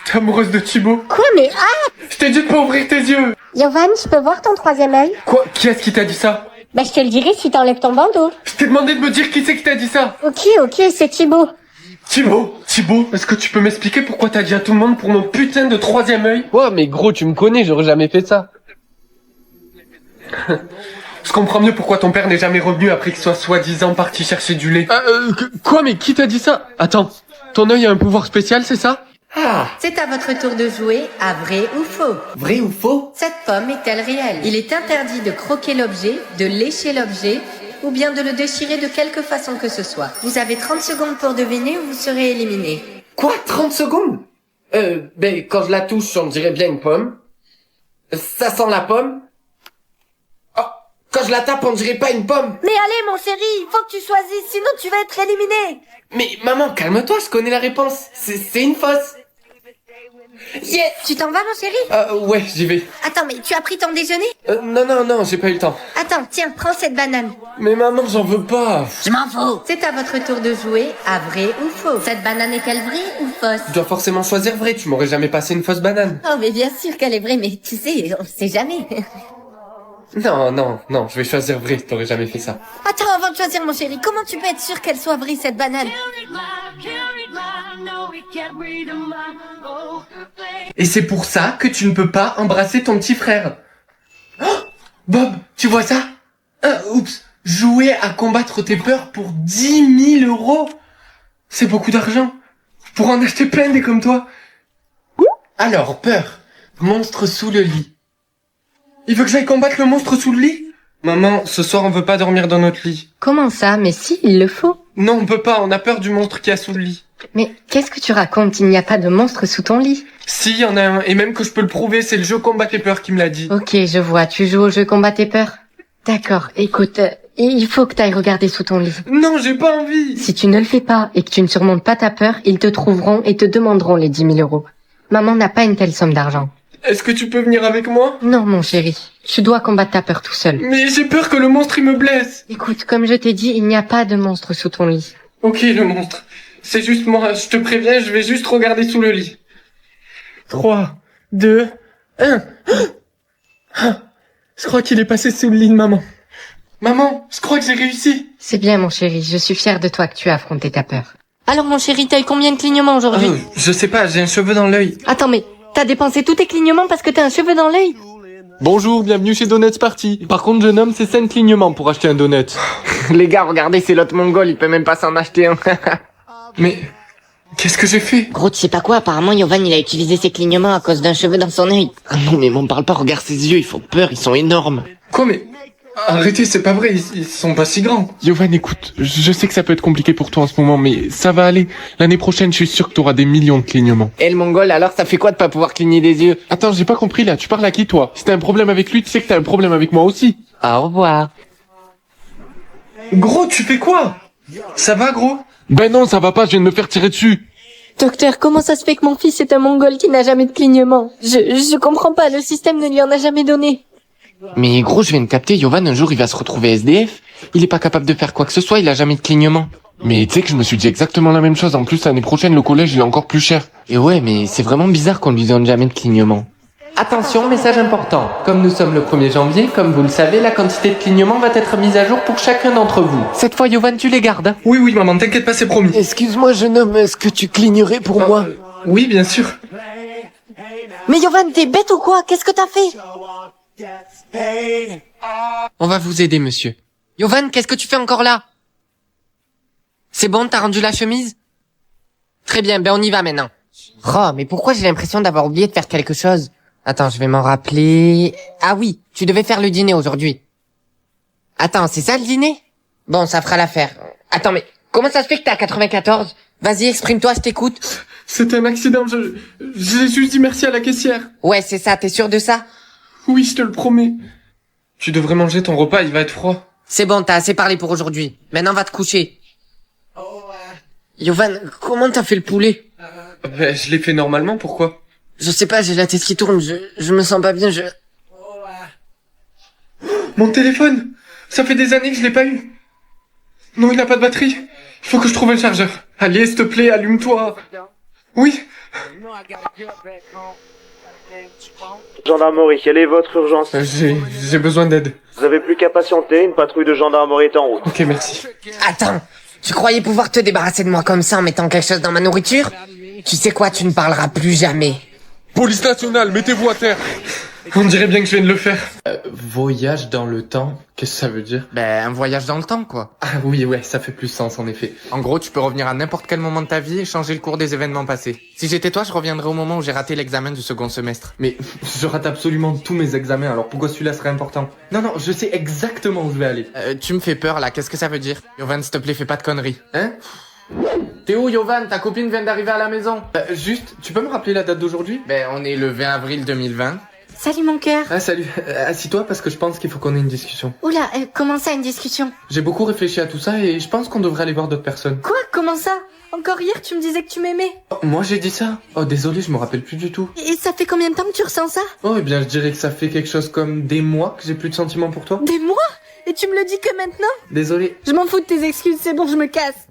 T'es amoureuse de Thibaut? Quoi, mais ah! Je t'ai dit de pas ouvrir tes yeux. Yovan, je peux voir ton troisième œil? Quoi? Qui est-ce qui t'a dit ça? Bah, je te le dirai si t'enlèves ton bandeau. Je t'ai demandé de me dire qui c'est qui t'a dit ça. Ok, c'est Thibaut. Thibaut, est-ce que tu peux m'expliquer pourquoi t'as dit à tout le monde pour mon putain de troisième œil? Ouais, mais gros, tu me connais, j'aurais jamais fait ça. Je comprends mieux pourquoi ton père n'est jamais revenu après qu'il soit soi-disant parti chercher du lait. Quoi, mais qui t'a dit ça? Attends, ton œil a un pouvoir spécial, c'est ça? Ah, c'est à votre tour de jouer à vrai ou faux. Vrai ou faux? Cette pomme est-elle réelle? Il est interdit de croquer l'objet, de lécher l'objet, ou bien de le déchirer de quelque façon que ce soit. Vous avez 30 secondes pour deviner ou vous serez éliminé. Quoi, 30 secondes? Ben, quand je la touche, on dirait bien une pomme. Ça sent la pomme. Oh, quand je la tape, on dirait pas une pomme. Mais allez, mon chéri, il faut que tu choisisses, sinon tu vas être éliminé. Mais maman, calme-toi, je connais la réponse. C'est une fausse. Yes! Tu t'en vas, mon chéri? Ouais, j'y vais. Attends, mais tu as pris ton déjeuner? Non, j'ai pas eu le temps. Attends, tiens, prends cette banane. Mais maman, j'en veux pas. Je m'en fous. C'est à votre tour de jouer à vrai ou faux. Cette banane est-elle vraie ou fausse? Je dois forcément choisir vrai, tu m'aurais jamais passé une fausse banane. Oh, mais bien sûr qu'elle est vraie, mais tu sais, on sait jamais. Non, je vais choisir vrai, t'aurais jamais fait ça. Attends, avant de choisir, mon chéri, comment tu peux être sûr qu'elle soit vraie, cette banane? Et c'est pour ça que tu ne peux pas embrasser ton petit frère. Oh, Bob, tu vois ça? Oups, jouer à combattre tes peurs pour 10 000 euros. C'est beaucoup d'argent. Pour en acheter plein des comme toi. Alors, peur. Monstre sous le lit. Il veut que j'aille combattre le monstre sous le lit? Maman, ce soir on veut pas dormir dans notre lit. Comment ça? Mais si, il le faut. Non, on peut pas, on a peur du monstre qui a sous le lit. Mais qu'est-ce que tu racontes? Il n'y a pas de monstre sous ton lit. Si, il y en a un, et même que je peux le prouver, c'est le jeu Combat tes peurs qui me l'a dit. Ok, je vois, tu joues au jeu Combat tes peurs. D'accord, écoute, il faut que t'ailles regarder sous ton lit. Non, j'ai pas envie. Si tu ne le fais pas et que tu ne surmontes pas ta peur, ils te trouveront et te demanderont les 10 000 euros. Maman n'a pas une telle somme d'argent. Est-ce que tu peux venir avec moi? Non, mon chéri. Tu dois combattre ta peur tout seul. Mais j'ai peur que le monstre il me blesse. Écoute, comme je t'ai dit, il n'y a pas de monstre sous ton lit. Ok, le monstre. C'est juste moi, je te préviens, je vais juste regarder sous le lit. 3, 2, 1. Je crois qu'il est passé sous le lit de maman. Maman, je crois que j'ai réussi. C'est bien, mon chéri. Je suis fière de toi que tu as affronté ta peur. Alors, mon chéri, t'as eu combien de clignements aujourd'hui? Je sais pas, j'ai un cheveu dans l'œil. Attends, mais t'as dépensé tous tes clignements parce que t'as un cheveu dans l'œil? Bonjour, bienvenue chez Donuts Party. Par contre, jeune homme, c'est 5 clignements pour acheter un donut. Les gars, regardez, c'est l'autre mongol, il peut même pas s'en acheter un. Mais qu'est-ce que j'ai fait? Gros, tu sais pas quoi, apparemment Yovan il a utilisé ses clignements à cause d'un cheveu dans son œil. Ah non, mais m'en parle pas, regarde ses yeux, ils font peur, ils sont énormes. Quoi, mais arrêtez, c'est pas vrai, ils sont pas si grands. Yovan, écoute, je sais que ça peut être compliqué pour toi en ce moment, mais ça va aller. L'année prochaine, je suis sûr que t'auras des millions de clignements. Et le mongol, alors ça fait quoi de pas pouvoir cligner des yeux? Attends, j'ai pas compris là, tu parles à qui toi? Si t'as un problème avec lui, tu sais que t'as un problème avec moi aussi. Au revoir. Gros, tu fais quoi? Ça va, gros? Ben non, ça va pas, je viens de me faire tirer dessus. Docteur, comment ça se fait que mon fils est un mongol qui n'a jamais de clignement? Je comprends pas, le système ne lui en a jamais donné. Mais gros, je viens de capter, Yovan, un jour, il va se retrouver SDF. Il est pas capable de faire quoi que ce soit, il a jamais de clignement. Mais tu sais que je me suis dit exactement la même chose, en plus l'année prochaine, le collège il est encore plus cher. Et ouais, mais c'est vraiment bizarre qu'on lui donne jamais de clignement. Attention, message important. Comme nous sommes le 1er janvier, comme vous le savez, la quantité de clignements va être mise à jour pour chacun d'entre vous. Cette fois, Yovan, tu les gardes. Oui, maman, t'inquiète pas, c'est promis. Excuse-moi, jeune homme, est-ce que tu clignerais pour moi? Oui, bien sûr. Mais Yovan, t'es bête ou quoi? Qu'est-ce que t'as fait? On va vous aider, monsieur. Yovan, qu'est-ce que tu fais encore là? C'est bon, t'as rendu la chemise? Très bien, ben on y va maintenant. Oh, mais pourquoi j'ai l'impression d'avoir oublié de faire quelque chose? Attends, je vais m'en rappeler. Ah oui, tu devais faire le dîner aujourd'hui. Attends, c'est ça le dîner? Bon, ça fera l'affaire. Attends, mais comment ça se fait que t'es à 94? Vas-y, exprime-toi, je t'écoute. C'était un accident, j'ai juste dit merci à la caissière. Ouais, c'est ça, t'es sûr de ça? Oui, je te le promets. Tu devrais manger ton repas, il va être froid. C'est bon, t'as assez parlé pour aujourd'hui. Maintenant, va te coucher. Yovan, comment t'as fait le poulet? Ben, je l'ai fait normalement, pourquoi? Je sais pas, j'ai la tête qui tourne, je me sens pas bien, Mon téléphone! Ça fait des années que je l'ai pas eu. Non, il n'a pas de batterie. Il faut que je trouve un chargeur. Allez, s'il te plaît, allume-toi. Oui. Gendarmerie, quelle est votre urgence? J'ai besoin d'aide. Vous avez plus qu'à patienter, une patrouille de gendarmerie est en route. Ok, merci. Attends, tu croyais pouvoir te débarrasser de moi comme ça en mettant quelque chose dans ma nourriture? Tu sais quoi, tu ne parleras plus jamais. Police nationale, mettez-vous à terre. On dirait bien que je viens de le faire. Voyage dans le temps, qu'est-ce que ça veut dire? Ben, un voyage dans le temps, quoi. Ah oui, ouais, ça fait plus sens, en effet. En gros, tu peux revenir à n'importe quel moment de ta vie et changer le cours des événements passés. Si j'étais toi, je reviendrais au moment où j'ai raté l'examen du second semestre. Mais je rate absolument tous mes examens, alors pourquoi celui-là serait important? Non, je sais exactement où je vais aller. Tu me fais peur, là, qu'est-ce que ça veut dire? Yovan, s'il te plaît, fais pas de conneries. Hein? T'es où, Yovan? Ta copine vient d'arriver à la maison. Juste, tu peux me rappeler la date d'aujourd'hui? Ben, on est le 20 avril 2020. Salut mon cœur. Ah, salut. Assis-toi parce que je pense qu'il faut qu'on ait une discussion. Oula, comment ça une discussion? J'ai beaucoup réfléchi à tout ça et je pense qu'on devrait aller voir d'autres personnes. Quoi? Comment ça? Encore hier tu me disais que tu m'aimais. Oh, moi j'ai dit ça? Oh désolé, je me rappelle plus du tout. Et ça fait combien de temps que tu ressens ça? Oh eh bien je dirais que ça fait quelque chose comme des mois que j'ai plus de sentiments pour toi. Des mois? Et tu me le dis que maintenant? Désolé. Je m'en fous de tes excuses, c'est bon, je me casse.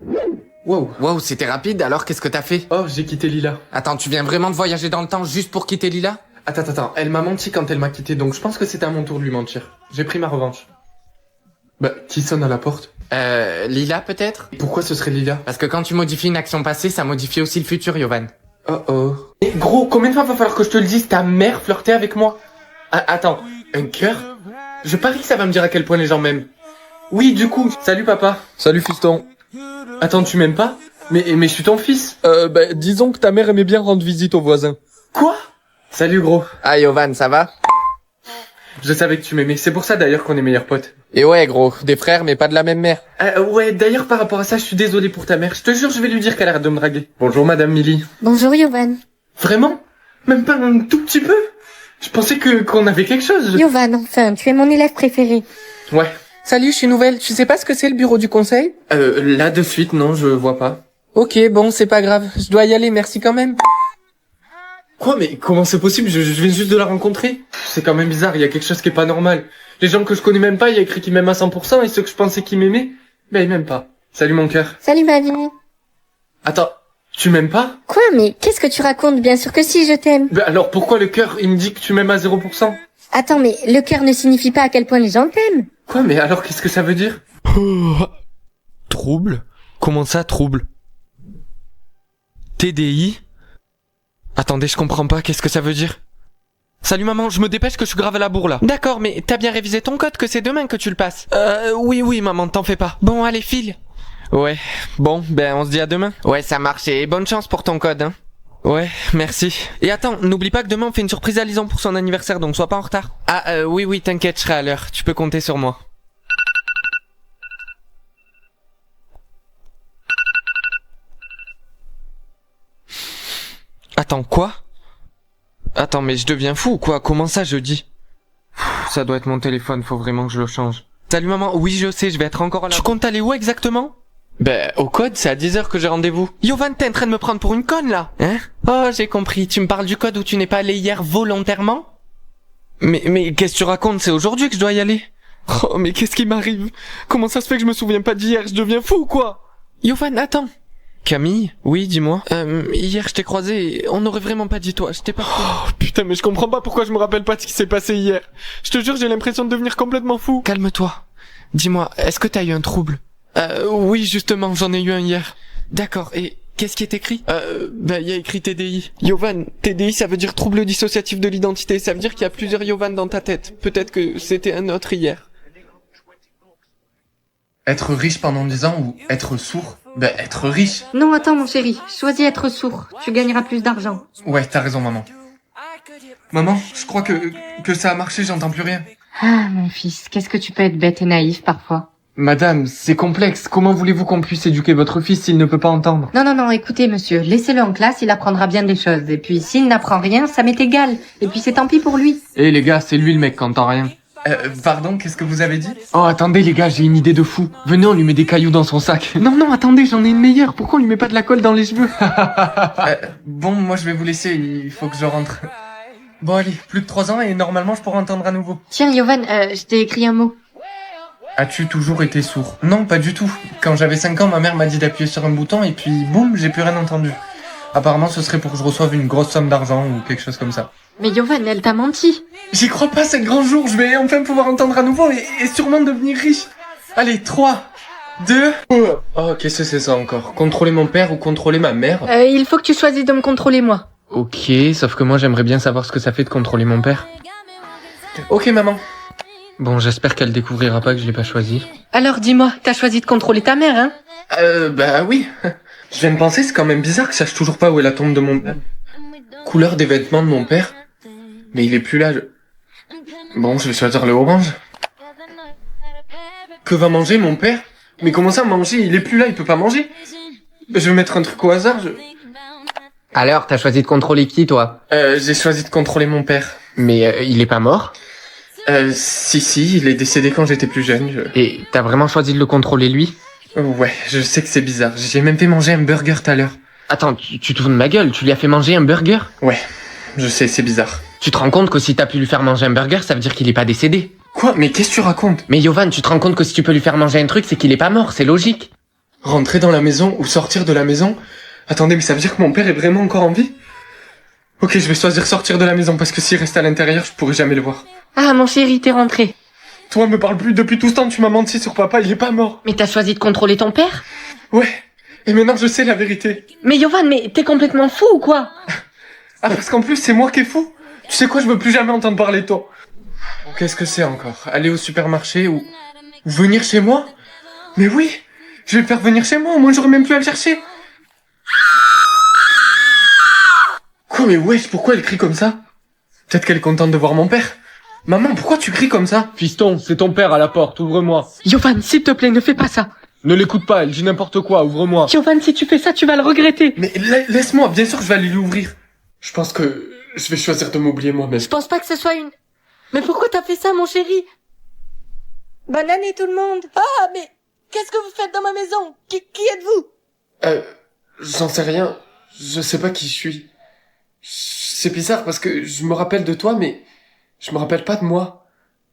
Wow, c'était rapide, alors qu'est-ce que t'as fait? Oh, j'ai quitté Lila. Attends, tu viens vraiment de voyager dans le temps juste pour quitter Lila? Attends, elle m'a menti quand elle m'a quitté, donc je pense que c'était à mon tour de lui mentir. J'ai pris ma revanche. Bah, qui sonne à la porte? Lila peut-être? Pourquoi ce serait Lila? Parce que quand tu modifies une action passée, ça modifie aussi le futur, Yovan. Oh. Et gros, combien de fois va falloir que je te le dise? Ta mère flirtait avec moi? Attends, un cœur? Je parie que ça va me dire à quel point les gens m'aiment. Oui, du coup, salut papa. Salut fiston. Attends, tu m'aimes pas? Mais je suis ton fils. Disons que ta mère aimait bien rendre visite aux voisins. Quoi? Salut gros. Ah Yovan, ça va? Je savais que tu m'aimais, c'est pour ça d'ailleurs qu'on est meilleurs potes. Et ouais gros, des frères mais pas de la même mère. Ouais, d'ailleurs par rapport à ça, je suis désolé pour ta mère. Je te jure, je vais lui dire qu'elle arrête de me draguer. Bonjour madame Milly. Bonjour Yovan. Vraiment? Même pas un tout petit peu? Je pensais qu'on avait quelque chose. Yovan, enfin, tu es mon élève préféré. Ouais. Salut, je suis nouvelle. Tu sais pas ce que c'est le bureau du conseil? Là de suite, non, je vois pas. Ok, bon, c'est pas grave. Je dois y aller, merci quand même. Quoi, mais comment c'est possible? Je viens juste de la rencontrer. C'est quand même bizarre, il y a quelque chose qui est pas normal. Les gens que je connais même pas, il y a écrit qu'ils m'aiment à 100%, et ceux que je pensais qu'ils m'aimaient, ben ils m'aiment pas. Salut mon cœur. Salut ma vie. Attends, tu m'aimes pas? Quoi, mais qu'est-ce que tu racontes? Bien sûr que si, je t'aime. Ben alors pourquoi le cœur, il me dit que tu m'aimes à 0%? Attends, mais le cœur ne signifie pas à quel point les gens t'aiment. Quoi, mais alors qu'est-ce que ça veut dire? Trouble? Comment ça, trouble? TDI? Attendez, je comprends pas, qu'est-ce que ça veut dire? Salut maman, je me dépêche que je suis grave à la bourre là. D'accord, mais t'as bien révisé ton code que c'est demain que tu le passes. Oui maman, t'en fais pas. Bon, allez, file. Ouais, bon, ben on se dit à demain. Ouais, ça marche et bonne chance pour ton code, hein. Ouais, merci. Et attends, n'oublie pas que demain on fait une surprise à Lison pour son anniversaire, donc sois pas en retard. Ah, oui, t'inquiète, je serai à l'heure. Tu peux compter sur moi. Attends, quoi? Attends, mais je deviens fou ou quoi? Comment ça, jeudi? Ça doit être mon téléphone, faut vraiment que je le change. Salut maman, oui je sais, je vais être encore là. Tu comptes aller où exactement? Ben, au code, c'est à 10h que j'ai rendez-vous. Yovan, t'es en train de me prendre pour une conne là? Hein? Oh, j'ai compris. Tu me parles du code où tu n'es pas allé hier volontairement? Mais qu'est-ce que tu racontes? C'est aujourd'hui que je dois y aller. Oh, mais qu'est-ce qui m'arrive? Comment ça se fait que je me souviens pas d'hier? Je deviens fou ou quoi? Yovan, attends. Camille? Oui, dis-moi. Hier je t'ai croisé et on n'aurait vraiment pas dit toi, je t'ai pas... Oh, putain, mais je comprends pas pourquoi je me rappelle pas de ce qui s'est passé hier. Je te jure, j'ai l'impression de devenir complètement fou. Calme-toi. Dis-moi, est-ce que t'as eu un trouble? Oui, justement, j'en ai eu un hier. D'accord, et qu'est-ce qui est écrit? Il y a écrit TDI. Yovan, TDI ça veut dire trouble dissociatif de l'identité, ça veut dire qu'il y a plusieurs Yovan dans ta tête. Peut-être que c'était un autre hier. Être riche pendant 10 ans ou être sourd? Ben, être riche. Non, attends, mon chéri. Choisis être sourd. Tu gagneras plus d'argent. Ouais, t'as raison, maman. Maman, je crois que ça a marché, j'entends plus rien. Ah, mon fils, qu'est-ce que tu peux être bête et naïf parfois. Madame, c'est complexe. Comment voulez-vous qu'on puisse éduquer votre fils s'il ne peut pas entendre? Non, non, non, écoutez, monsieur, laissez-le en classe, il apprendra bien des choses. Et puis, s'il n'apprend rien, ça m'est égal. Et puis, c'est tant pis pour lui. Eh les gars, c'est lui le mec qui entend rien. Pardon, qu'est-ce que vous avez dit? Oh, attendez les gars, j'ai une idée de fou. Venez, on lui met des cailloux dans son sac. Non, non, attendez, j'en ai une meilleure. Pourquoi on lui met pas de la colle dans les cheveux? Bon, moi je vais vous laisser, il faut que je rentre. Bon allez, plus que 3 ans et normalement je pourrai entendre à nouveau. Tiens, Yovan, je t'ai écrit un mot. As-tu toujours été sourd? Non, pas du tout. Quand j'avais 5 ans, ma mère m'a dit d'appuyer sur un bouton et puis boum, j'ai plus rien entendu. Apparemment, ce serait pour que je reçoive une grosse somme d'argent ou quelque chose comme ça. Mais Yovan, elle t'a menti. J'y crois pas, c'est le grand jour, je vais enfin pouvoir entendre à nouveau et sûrement devenir riche. Allez, 3, 2... Oh, qu'est-ce que c'est ça encore? Contrôler mon père ou contrôler ma mère? Il faut que tu choisisses de me contrôler, moi. Ok, sauf que moi j'aimerais bien savoir ce que ça fait de contrôler mon père. Ok, maman. Bon, j'espère qu'elle découvrira pas que je l'ai pas choisi. Alors, dis-moi, t'as choisi de contrôler ta mère, hein? Bah oui. Je viens de penser, c'est quand même bizarre que je sache toujours pas où est la tombe de mon père. Couleur des vêtements de mon père. Mais il est plus là, Bon, je vais choisir le orange. Que va manger mon père? Mais comment ça manger? Il est plus là, il peut pas manger. Je vais mettre un truc au hasard, Alors, t'as choisi de contrôler qui, toi? J'ai choisi de contrôler mon père. Mais il est pas mort? Si, il est décédé quand j'étais plus jeune. Et t'as vraiment choisi de le contrôler, lui? Ouais, je sais que c'est bizarre. J'ai même fait manger un burger tout à l'heure. Attends, tu te fous de ma gueule, tu lui as fait manger un burger? Ouais, je sais, c'est bizarre. Tu te rends compte que si t'as pu lui faire manger un burger, ça veut dire qu'il est pas décédé? Quoi? Mais qu'est-ce que tu racontes? Mais Yovan, tu te rends compte que si tu peux lui faire manger un truc, c'est qu'il est pas mort, c'est logique. Rentrer dans la maison ou sortir de la maison? Attendez, mais ça veut dire que mon père est vraiment encore en vie? Ok, je vais choisir sortir de la maison parce que s'il reste à l'intérieur, je pourrai jamais le voir. Ah, mon chéri, t'es rentré. Toi, me parle plus, depuis tout ce temps, tu m'as menti sur papa, il est pas mort. Mais t'as choisi de contrôler ton père? Ouais, et maintenant je sais la vérité. Mais Yovan, mais t'es complètement fou ou quoi? Ah, parce qu'en plus, c'est moi qui est fou. Tu sais quoi, je veux plus jamais entendre parler de toi. Qu'est-ce que c'est encore? Aller au supermarché ou venir chez moi? Mais oui, je vais le faire venir chez moi, au moins j'aurai même plus à le chercher. Quoi, mais wesh, pourquoi elle crie comme ça? Peut-être qu'elle est contente de voir mon père. Maman, pourquoi tu cries comme ça? Fiston, c'est ton père à la porte, ouvre-moi. Yovan, s'il te plaît, ne fais pas ça. Ne l'écoute pas, elle dit n'importe quoi, ouvre-moi. Yovan, si tu fais ça, tu vas le regretter. Mais laisse-moi, bien sûr que je vais aller l'ouvrir. Je pense que je vais choisir de m'oublier moi-même. Je pense pas que ce soit une... Mais pourquoi t'as fait ça, mon chéri? Bonne année, tout le monde. Ah, mais qu'est-ce que vous faites dans ma maison? Qui êtes-vous? J'en sais rien. Je sais pas qui je suis. C'est bizarre parce que je me rappelle de toi, mais je me rappelle pas de moi.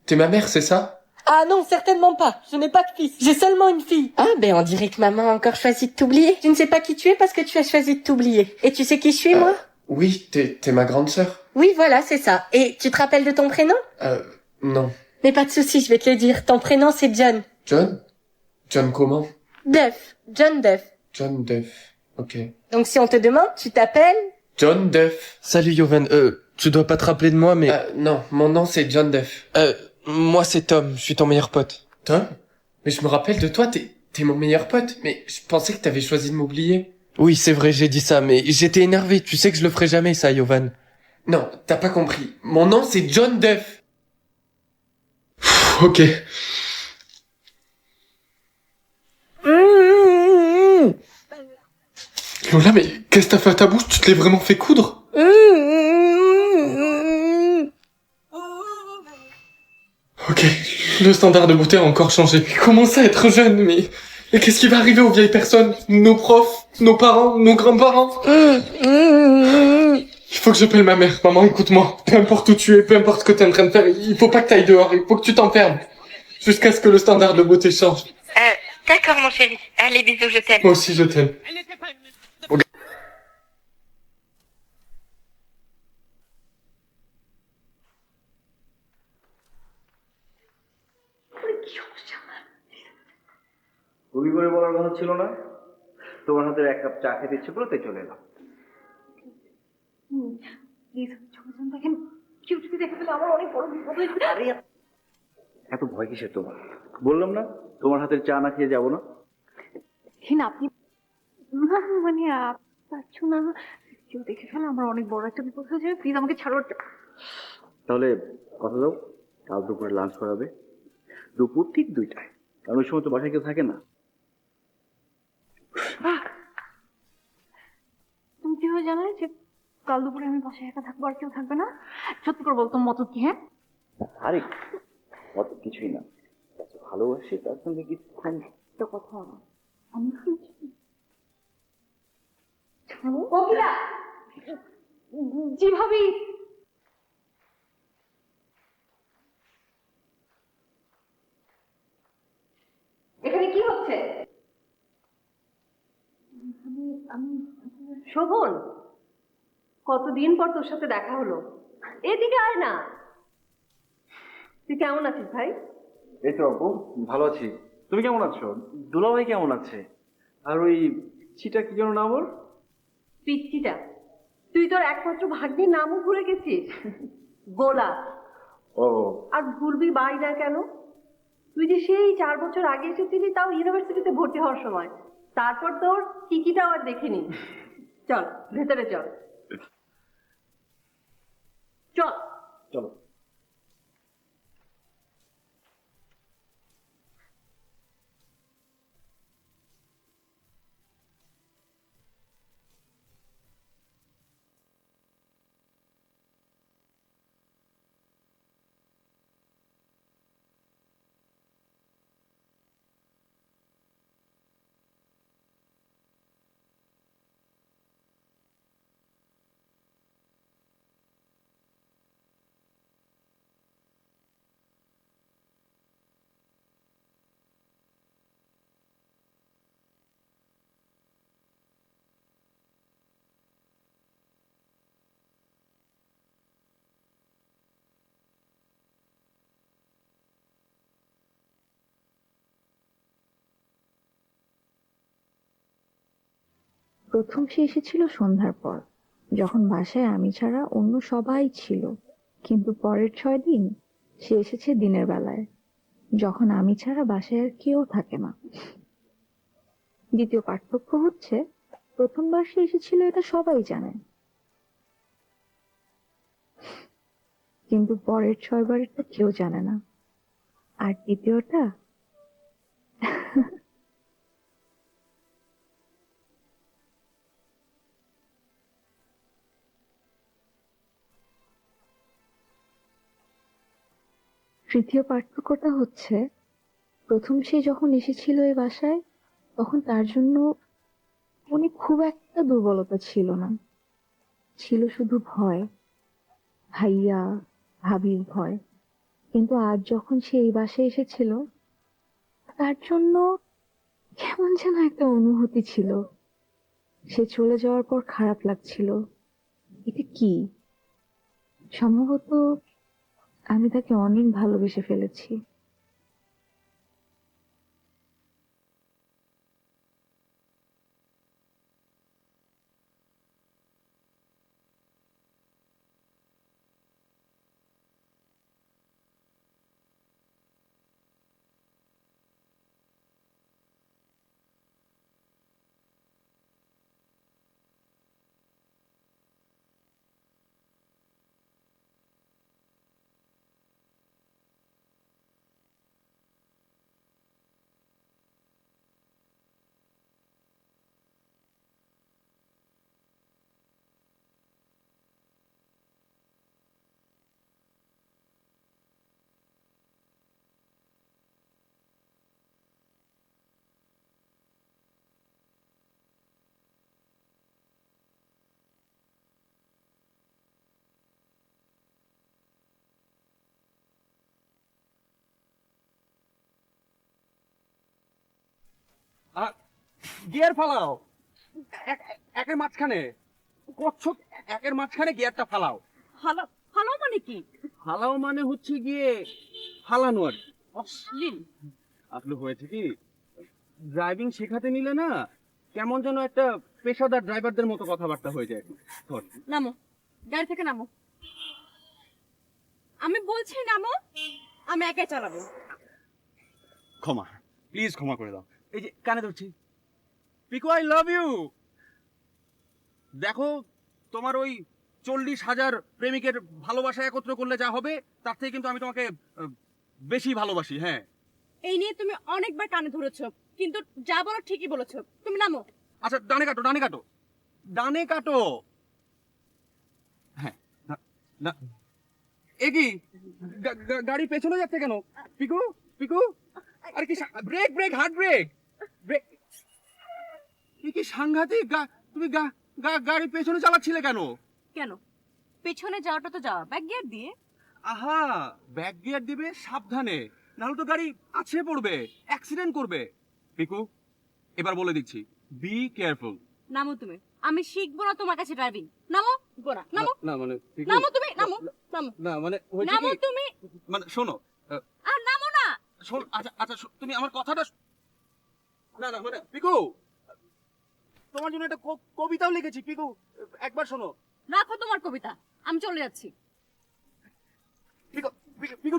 T'es ma mère, c'est ça? Ah non, certainement pas. Je n'ai pas de fils. J'ai seulement une fille. Ah, ben on dirait que maman a encore choisi de t'oublier. Tu ne sais pas qui tu es parce que tu as choisi de t'oublier. Et tu sais qui je suis, moi? Oui, t'es ma grande sœur. Oui, voilà, c'est ça. Et tu te rappelles de ton prénom? Non. Mais pas de souci, je vais te le dire. Ton prénom, c'est John. John? John comment? Duff. John Duff. John Duff. Ok. Donc si on te demande, tu t'appelles? John Duff. Salut Yovan, tu dois pas te rappeler de moi, mais... Non, mon nom c'est John Duff. Moi c'est Tom, je suis ton meilleur pote. Tom? Mais je me rappelle de toi, t'es mon meilleur pote. Mais je pensais que t'avais choisi de m'oublier. Oui, c'est vrai, j'ai dit ça, mais j'étais énervé, tu sais que je le ferai jamais, ça, Yovan. Non, t'as pas compris. Mon nom c'est John Duff. Ok. Lola, mais qu'est-ce que t'as fait à ta bouche? Tu te l'es vraiment fait coudre? Ok, le standard de beauté a encore changé. Comment ça être jeune, mais qu'est-ce qui va arriver aux vieilles personnes? Nos profs, nos parents, nos grands-parents? Il faut que j'appelle ma mère. Maman, écoute-moi. Peu importe où tu es, peu importe ce que t'es en train de faire, il faut pas que t'ailles dehors, il faut que tu t'enfermes. Jusqu'à ce que le standard de beauté change. D'accord, mon chéri. Allez, bisous, je t'aime. Moi aussi, je t'aime. গুলি করে বলার কথা ছিল না, তোমার হাতে এক কাপ চা খেতে ইচ্ছে করলো তাই চলে এলাম। এত ভয় কিসের তোমার? বললাম না তোমার হাতের চা না খেয়ে যাবো না। আপনি মানে পারছো না, কেউ দেখে ফেলে আমার অনেক বড় একটা বিপদ হয়ে যাবে, প্লিজ আমাকে ছাড়ো। তাহলে কথা দাও, কাল দুপুরে লাঞ্চ করাবে, দুপুর ঠিক 2টায়। কারণ ওই সময় তো বাসায় কেউ থাকে না। তুমি কিভাবে জানলে যে কাল দুপুরে আমি বাসায় একা থাকবো আর কেউ থাকবে না? সত্যি করে বল, তোমার মতলব কি? হ্যাঁ, আরে অত কিছুই না, ভালোবাসি তার সঙ্গে কিছুক্ষণ একটা কথা আমি কোকিলা, জি ভাবি। এখানে কি হচ্ছে? শোভন, কতদিন পর তোর সাথে দেখা হলো, এদিকে আয় না। তুই কেমন আছিস ভাই? এই তো আপু, ভালো আছি। তুমি কেমন আছো? দুলাভাই কেমন আছে? আর ওই চিটা কি যেন নাম ওর? পিচ্চিটা? তুই তোর একমাত্র ভাগ্যের নামও ভুলে গেছিস, গোলা। ও, আর ভুলবি বাই না কেন? তুই যে সেই 4 বছর আগে এসেছিলি, তাও ইউনিভার্সিটিতে ভর্তি হওয়ার সময়। তারপর তোর কিকিটাও আর দেখিনি। চল ভেতরে চল, চল চলো। প্রথম সে এসেছিল সন্ধ্যার পর, যখন বাসায় আমি ছাড়া অন্য সবাই ছিল। কিন্তু পরের 6 দিন সে এসেছে দিনের বেলায়, যখন আমি ছাড়া বাসায় আর কেউ থাকে না। দ্বিতীয় পার্থক্য হচ্ছে, প্রথমবার সে এসেছিল এটা সবাই জানে, কিন্তু পরের 6 বারেরটা কেউ জানে না। আর দ্বিতীয়টা, তৃতীয় পার্থক্যটা হচ্ছে, প্রথম সে যখন এসেছিল এই বাসায়, তখন তার জন্য মনে খুব একটা দুর্বলতা ছিল না, ছিল শুধু ভয়, ভাইয়া ভাবির ভয়। কিন্তু আজ যখন সে এই বাসায় এসেছিল, তার জন্য কেমন যেন একটা অনুভূতি ছিল। সে চলে যাওয়ার পর খারাপ লাগছিল। এটা কি? সম্ভবত আমি তাকে অনেক ভালোবেসে ফেলেছি। গিয়ার ফালাও, একের মাঝখানে কচ্ছপ, একের মাঝখানে গিয়ারটা ফালাও। ফালাও মানে কি? ফালাও মানে হচ্ছে গিয়ে ফালানো আর কি। অশ্লীল। আসলে হয়েছে কি, ড্রাইভিং শেখাতে নিলে না কেমন যেন একটা পেশাদার ড্রাইভারদের মতো কথাবার্তা হয়ে যায়। সরি। নামো, গাড়ি থেকে নামো। আমি বলছি নামো, আমি একাই চালাবো। ক্ষমা, প্লিজ ক্ষমা করে দাও। এই যে কানে ধরছি, পিকু আই লাভ ইউ। দেখো, তোমার ওই 40,000 প্রেমিকের ভালোবাসা একত্র করলে যা হবে, তার থেকে কিন্তু আমি তোমাকে বেশি ভালোবাসি। হ্যাঁ, এই নিয়ে তুমি অনেকবার কানে ধরেছো, কিন্তু যা বলো ঠিকই বলেছো। তুমি নামো। আচ্ছা ডানে কাটো, ডানে কাটো, ডানে কাটো। হ্যাঁ না এ কি গাড়ি পেছনে যাচ্ছে কেন? পিকু পিকু, আরে কি break break, hard break break. কি সাংঘাতিক! তুমি গাড়ি পেছনে চালাচ্ছিলে কেন? কেন পেছনে যাওয়াটা তো যাওয়া, ব্যাক গিয়ার দিয়ে। আহা, ব্যাক গিয়ার দিবে সাবধানে, নাহলে তো গাড়ি আছে পড়বে, অ্যাক্সিডেন্ট করবে। পিকু এবার বলে দিচ্ছি, বি কেয়ারফুল। নামো তুমি, আমি শিখবো না তোমার কাছে ড্রাইভিং। নামো। নামো না মানে নামো তুমি, নামো নামো না মানে নামো তুমি, মানে শোনো আর নামো না। শোন, আচ্ছা আচ্ছা তুমি আমার কথাটা না না মানে পিকু, তোমার জন্য একটা কবিতাও লিখেছি পিকু, একবার শোনো। রাখো তোমার কবিতা, আমি চলে যাচ্ছি। পিকু পিকু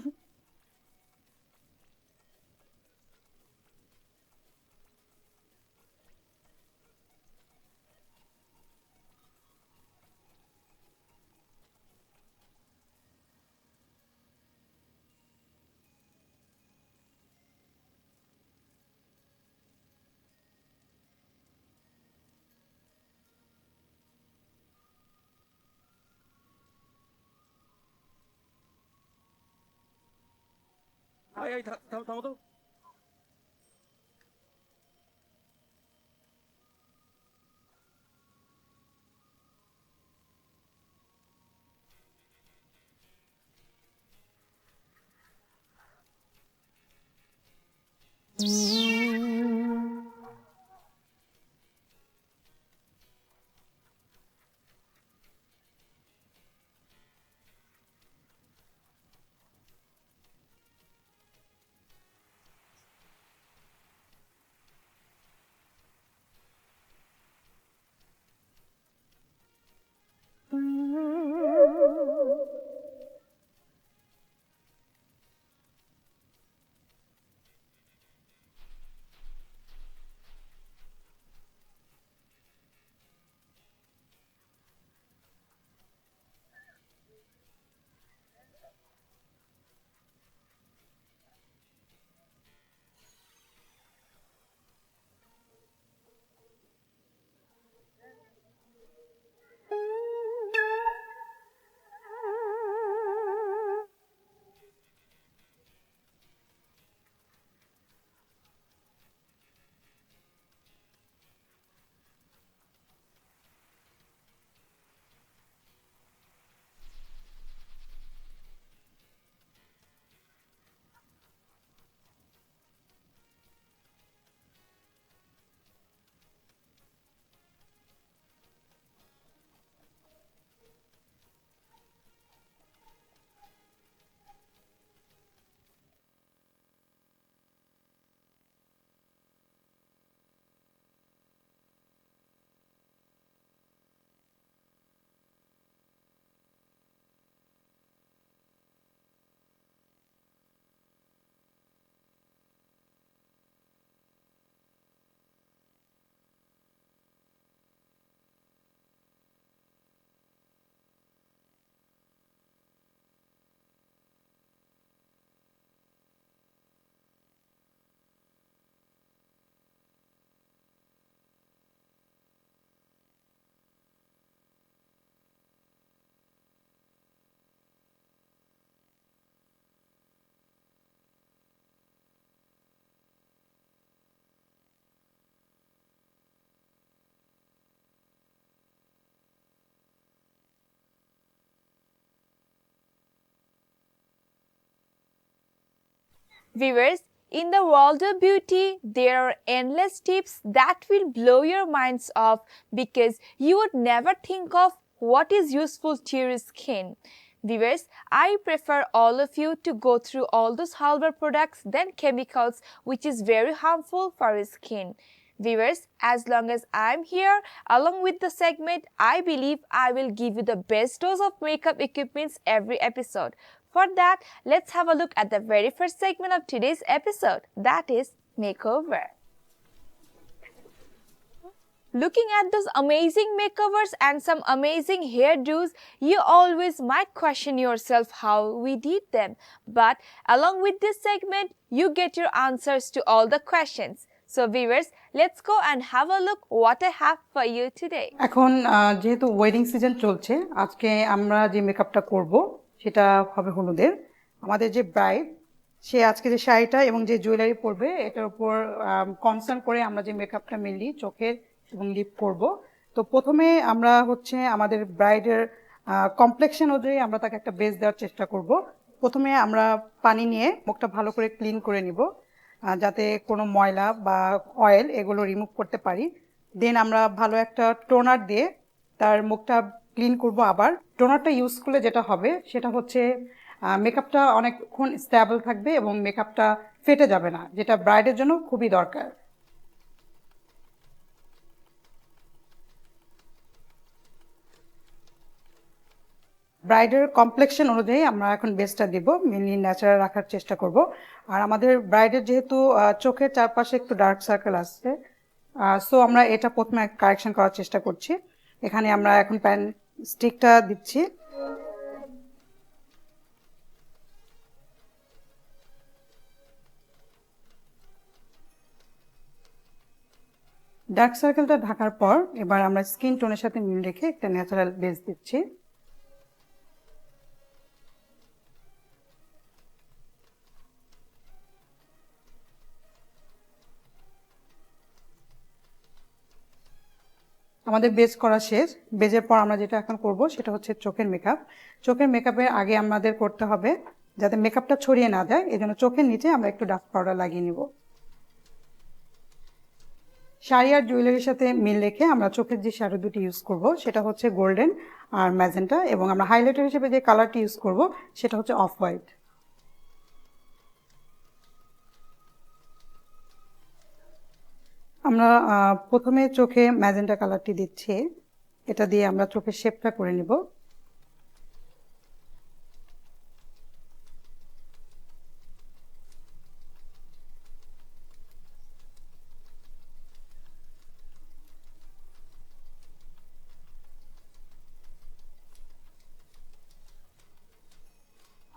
থামো তো। Viewers, in the world of beauty, there are endless tips that will blow your minds off because you would never think of what is useful to your skin. Viewers, I prefer all of you to go through all those herbal products than chemicals, which is very harmful for your skin. Viewers, as long as I'm here, along with the segment, I believe I will give you the best dose of makeup equipments every episode. For that, let's have a look at the very first segment of today's episode, that is makeover. looking at those amazing makeovers and some amazing hairdos, you always might question yourself how we did them. But along with this segment, you get your answers to all the questions. So viewers, let's go and have a look what I have for you today. এখন যেহেতু wedding season চলছে, আজকে আমরা যে মেকআপটা করব সেটা হবে হলুদের। আমাদের যে ব্রাইড, সে আজকে যে শাড়িটা এবং যে জুয়েলারি পরবে এটার উপর কনসার্ন করে আমরা যে মেকআপটা মেনলি চোখের এবং লিপ করব। তো প্রথমে আমরা হচ্ছে আমাদের ব্রাইডের কমপ্লেক্সন অনুযায়ী আমরা তাকে একটা বেস দেওয়ার চেষ্টা করব। প্রথমে আমরা পানি নিয়ে মুখটা ভালো করে ক্লিন করে নিব, যাতে কোনো ময়লা বা অয়েল এগুলো রিমুভ করতে পারি। দেন আমরা ভালো একটা টোনার দিয়ে তার মুখটা ক্লিন করব। আবার টোনারটা ইউজ করলে যেটা হবে সেটা হচ্ছে মেকআপটা অনেকক্ষণ স্টেবল থাকবে এবং মেকআপটা ফেটে যাবে না, যেটা ব্রাইডের জন্য খুবই দরকার। ব্রাইডের কমপ্লেক্সন অনুযায়ী আমরা এখন বেসটা দিব, মেনলি ন্যাচারাল রাখার চেষ্টা করব। আর আমাদের ব্রাইডের যেহেতু চোখের চারপাশে একটু ডার্ক সার্কেল আসছে, সো আমরা এটা প্রথমে কারেকশন করার চেষ্টা করছি। এখানে আমরা এখন প্যান স্টিকটা দিচ্ছি। ডার্ক সার্কেলটা ঢাকার পর এবার আমরা স্কিন টোনের সাথে মিল রেখে একটা ন্যাচারাল বেস দিচ্ছি। আমাদের বেস করা শেষ। বেজের পর আমরা যেটা এখন করব সেটা হচ্ছে চোখের মেকআপ। চোখের মেকআপের আগে আমাদের করতে হবে যাতে মেকআপটা ছড়িয়ে না যায়, এই জন্য চোখের নিচে আমরা একটু ডার্ক পাউডার লাগিয়ে নিব। শাড়ি আর জুয়েলারির সাথে মিল রেখে আমরা চোখের যে শ্যাডো দুটি ইউজ করব সেটা হচ্ছে গোল্ডেন আর ম্যাজেন্টা, এবং আমরা হাইলাইটার হিসেবে যে কালারটি ইউজ করব সেটা হচ্ছে অফ হোয়াইট। আমরা প্রথমে চোখে ম্যাজেন্টা কালারটি দিচ্ছি, এটা দিয়ে আমরা চোখের শেপটা করে নিব।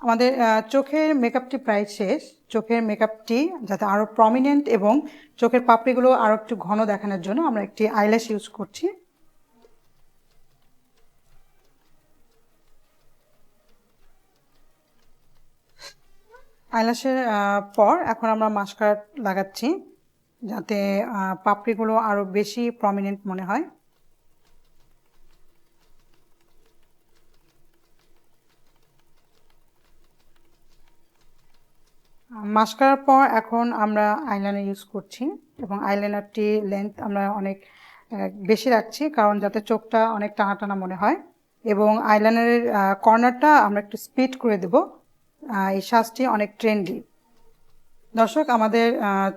আমাদের চোখের মেকআপটি প্রায় শেষ। চোখের মেকআপটি যাতে আরো প্রমিনেন্ট এবং চোখের পাপড়িগুলো আরো একটু ঘন দেখানোর জন্য আমরা একটি আইল্যাশ ইউজ করছি। আইল্যাশের পর এখন আমরা মাস্কারা লাগাচ্ছি যাতে পাপড়িগুলো আরো বেশি প্রমিনেন্ট মনে হয়। মাস্কারার পর এখন আমরা আইলাইনার ইউজ করছি এবং আইলাইনারটি লেন্থ আমরা অনেক বেশি রাখছি কারণ যাতে চোখটা অনেক টানা টানা মনে হয়, এবং আইলাইনারের কর্নারটা আমরা একটু স্পিড করে দেব। এই সাজটি অনেক ট্রেন্ডি। দর্শক, আমাদের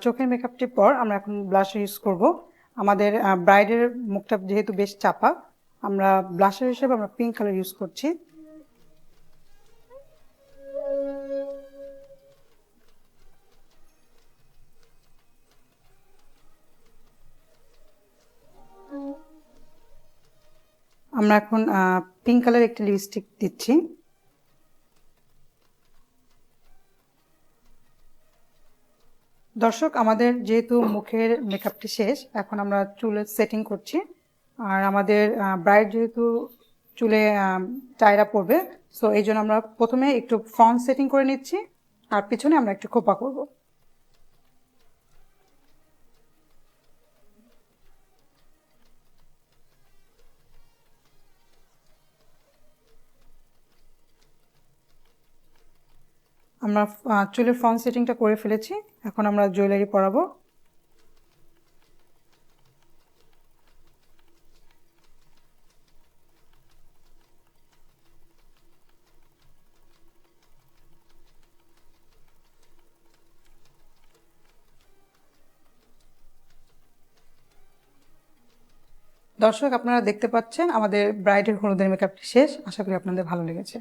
চোখের মেকআপটির পর আমরা এখন ব্লাশার ইউজ করব। আমাদের ব্রাইডের মুখটা যেহেতু বেশ চাপা, আমরা ব্লাশার হিসেবে আমরা পিঙ্ক কালার ইউজ করছি। আমরা এখন পিঙ্ক কালার একটি লিপস্টিক দিচ্ছি। দর্শক, আমাদের যেহেতু মুখের মেকআপটি শেষ, এখন আমরা চুলের সেটিং করছি। আর আমাদের ব্রাইড যেহেতু চুলে টায়রা পড়বে, সো এই জন্য আমরা প্রথমে একটু ফ্রন্ট সেটিং করে নিচ্ছি আর পিছনে আমরা একটু খোপা করব। আমরা চুলের ফ্রন্ট সেটিংটা করে ফেলেছি, এখন আমরা জুয়েলারি পরাবো। দর্শক, আপনারা দেখতে পাচ্ছেন আমাদের ব্রাইডের হলুদের মেকআপটি শেষ। আশা করি আপনাদের ভালো লেগেছে।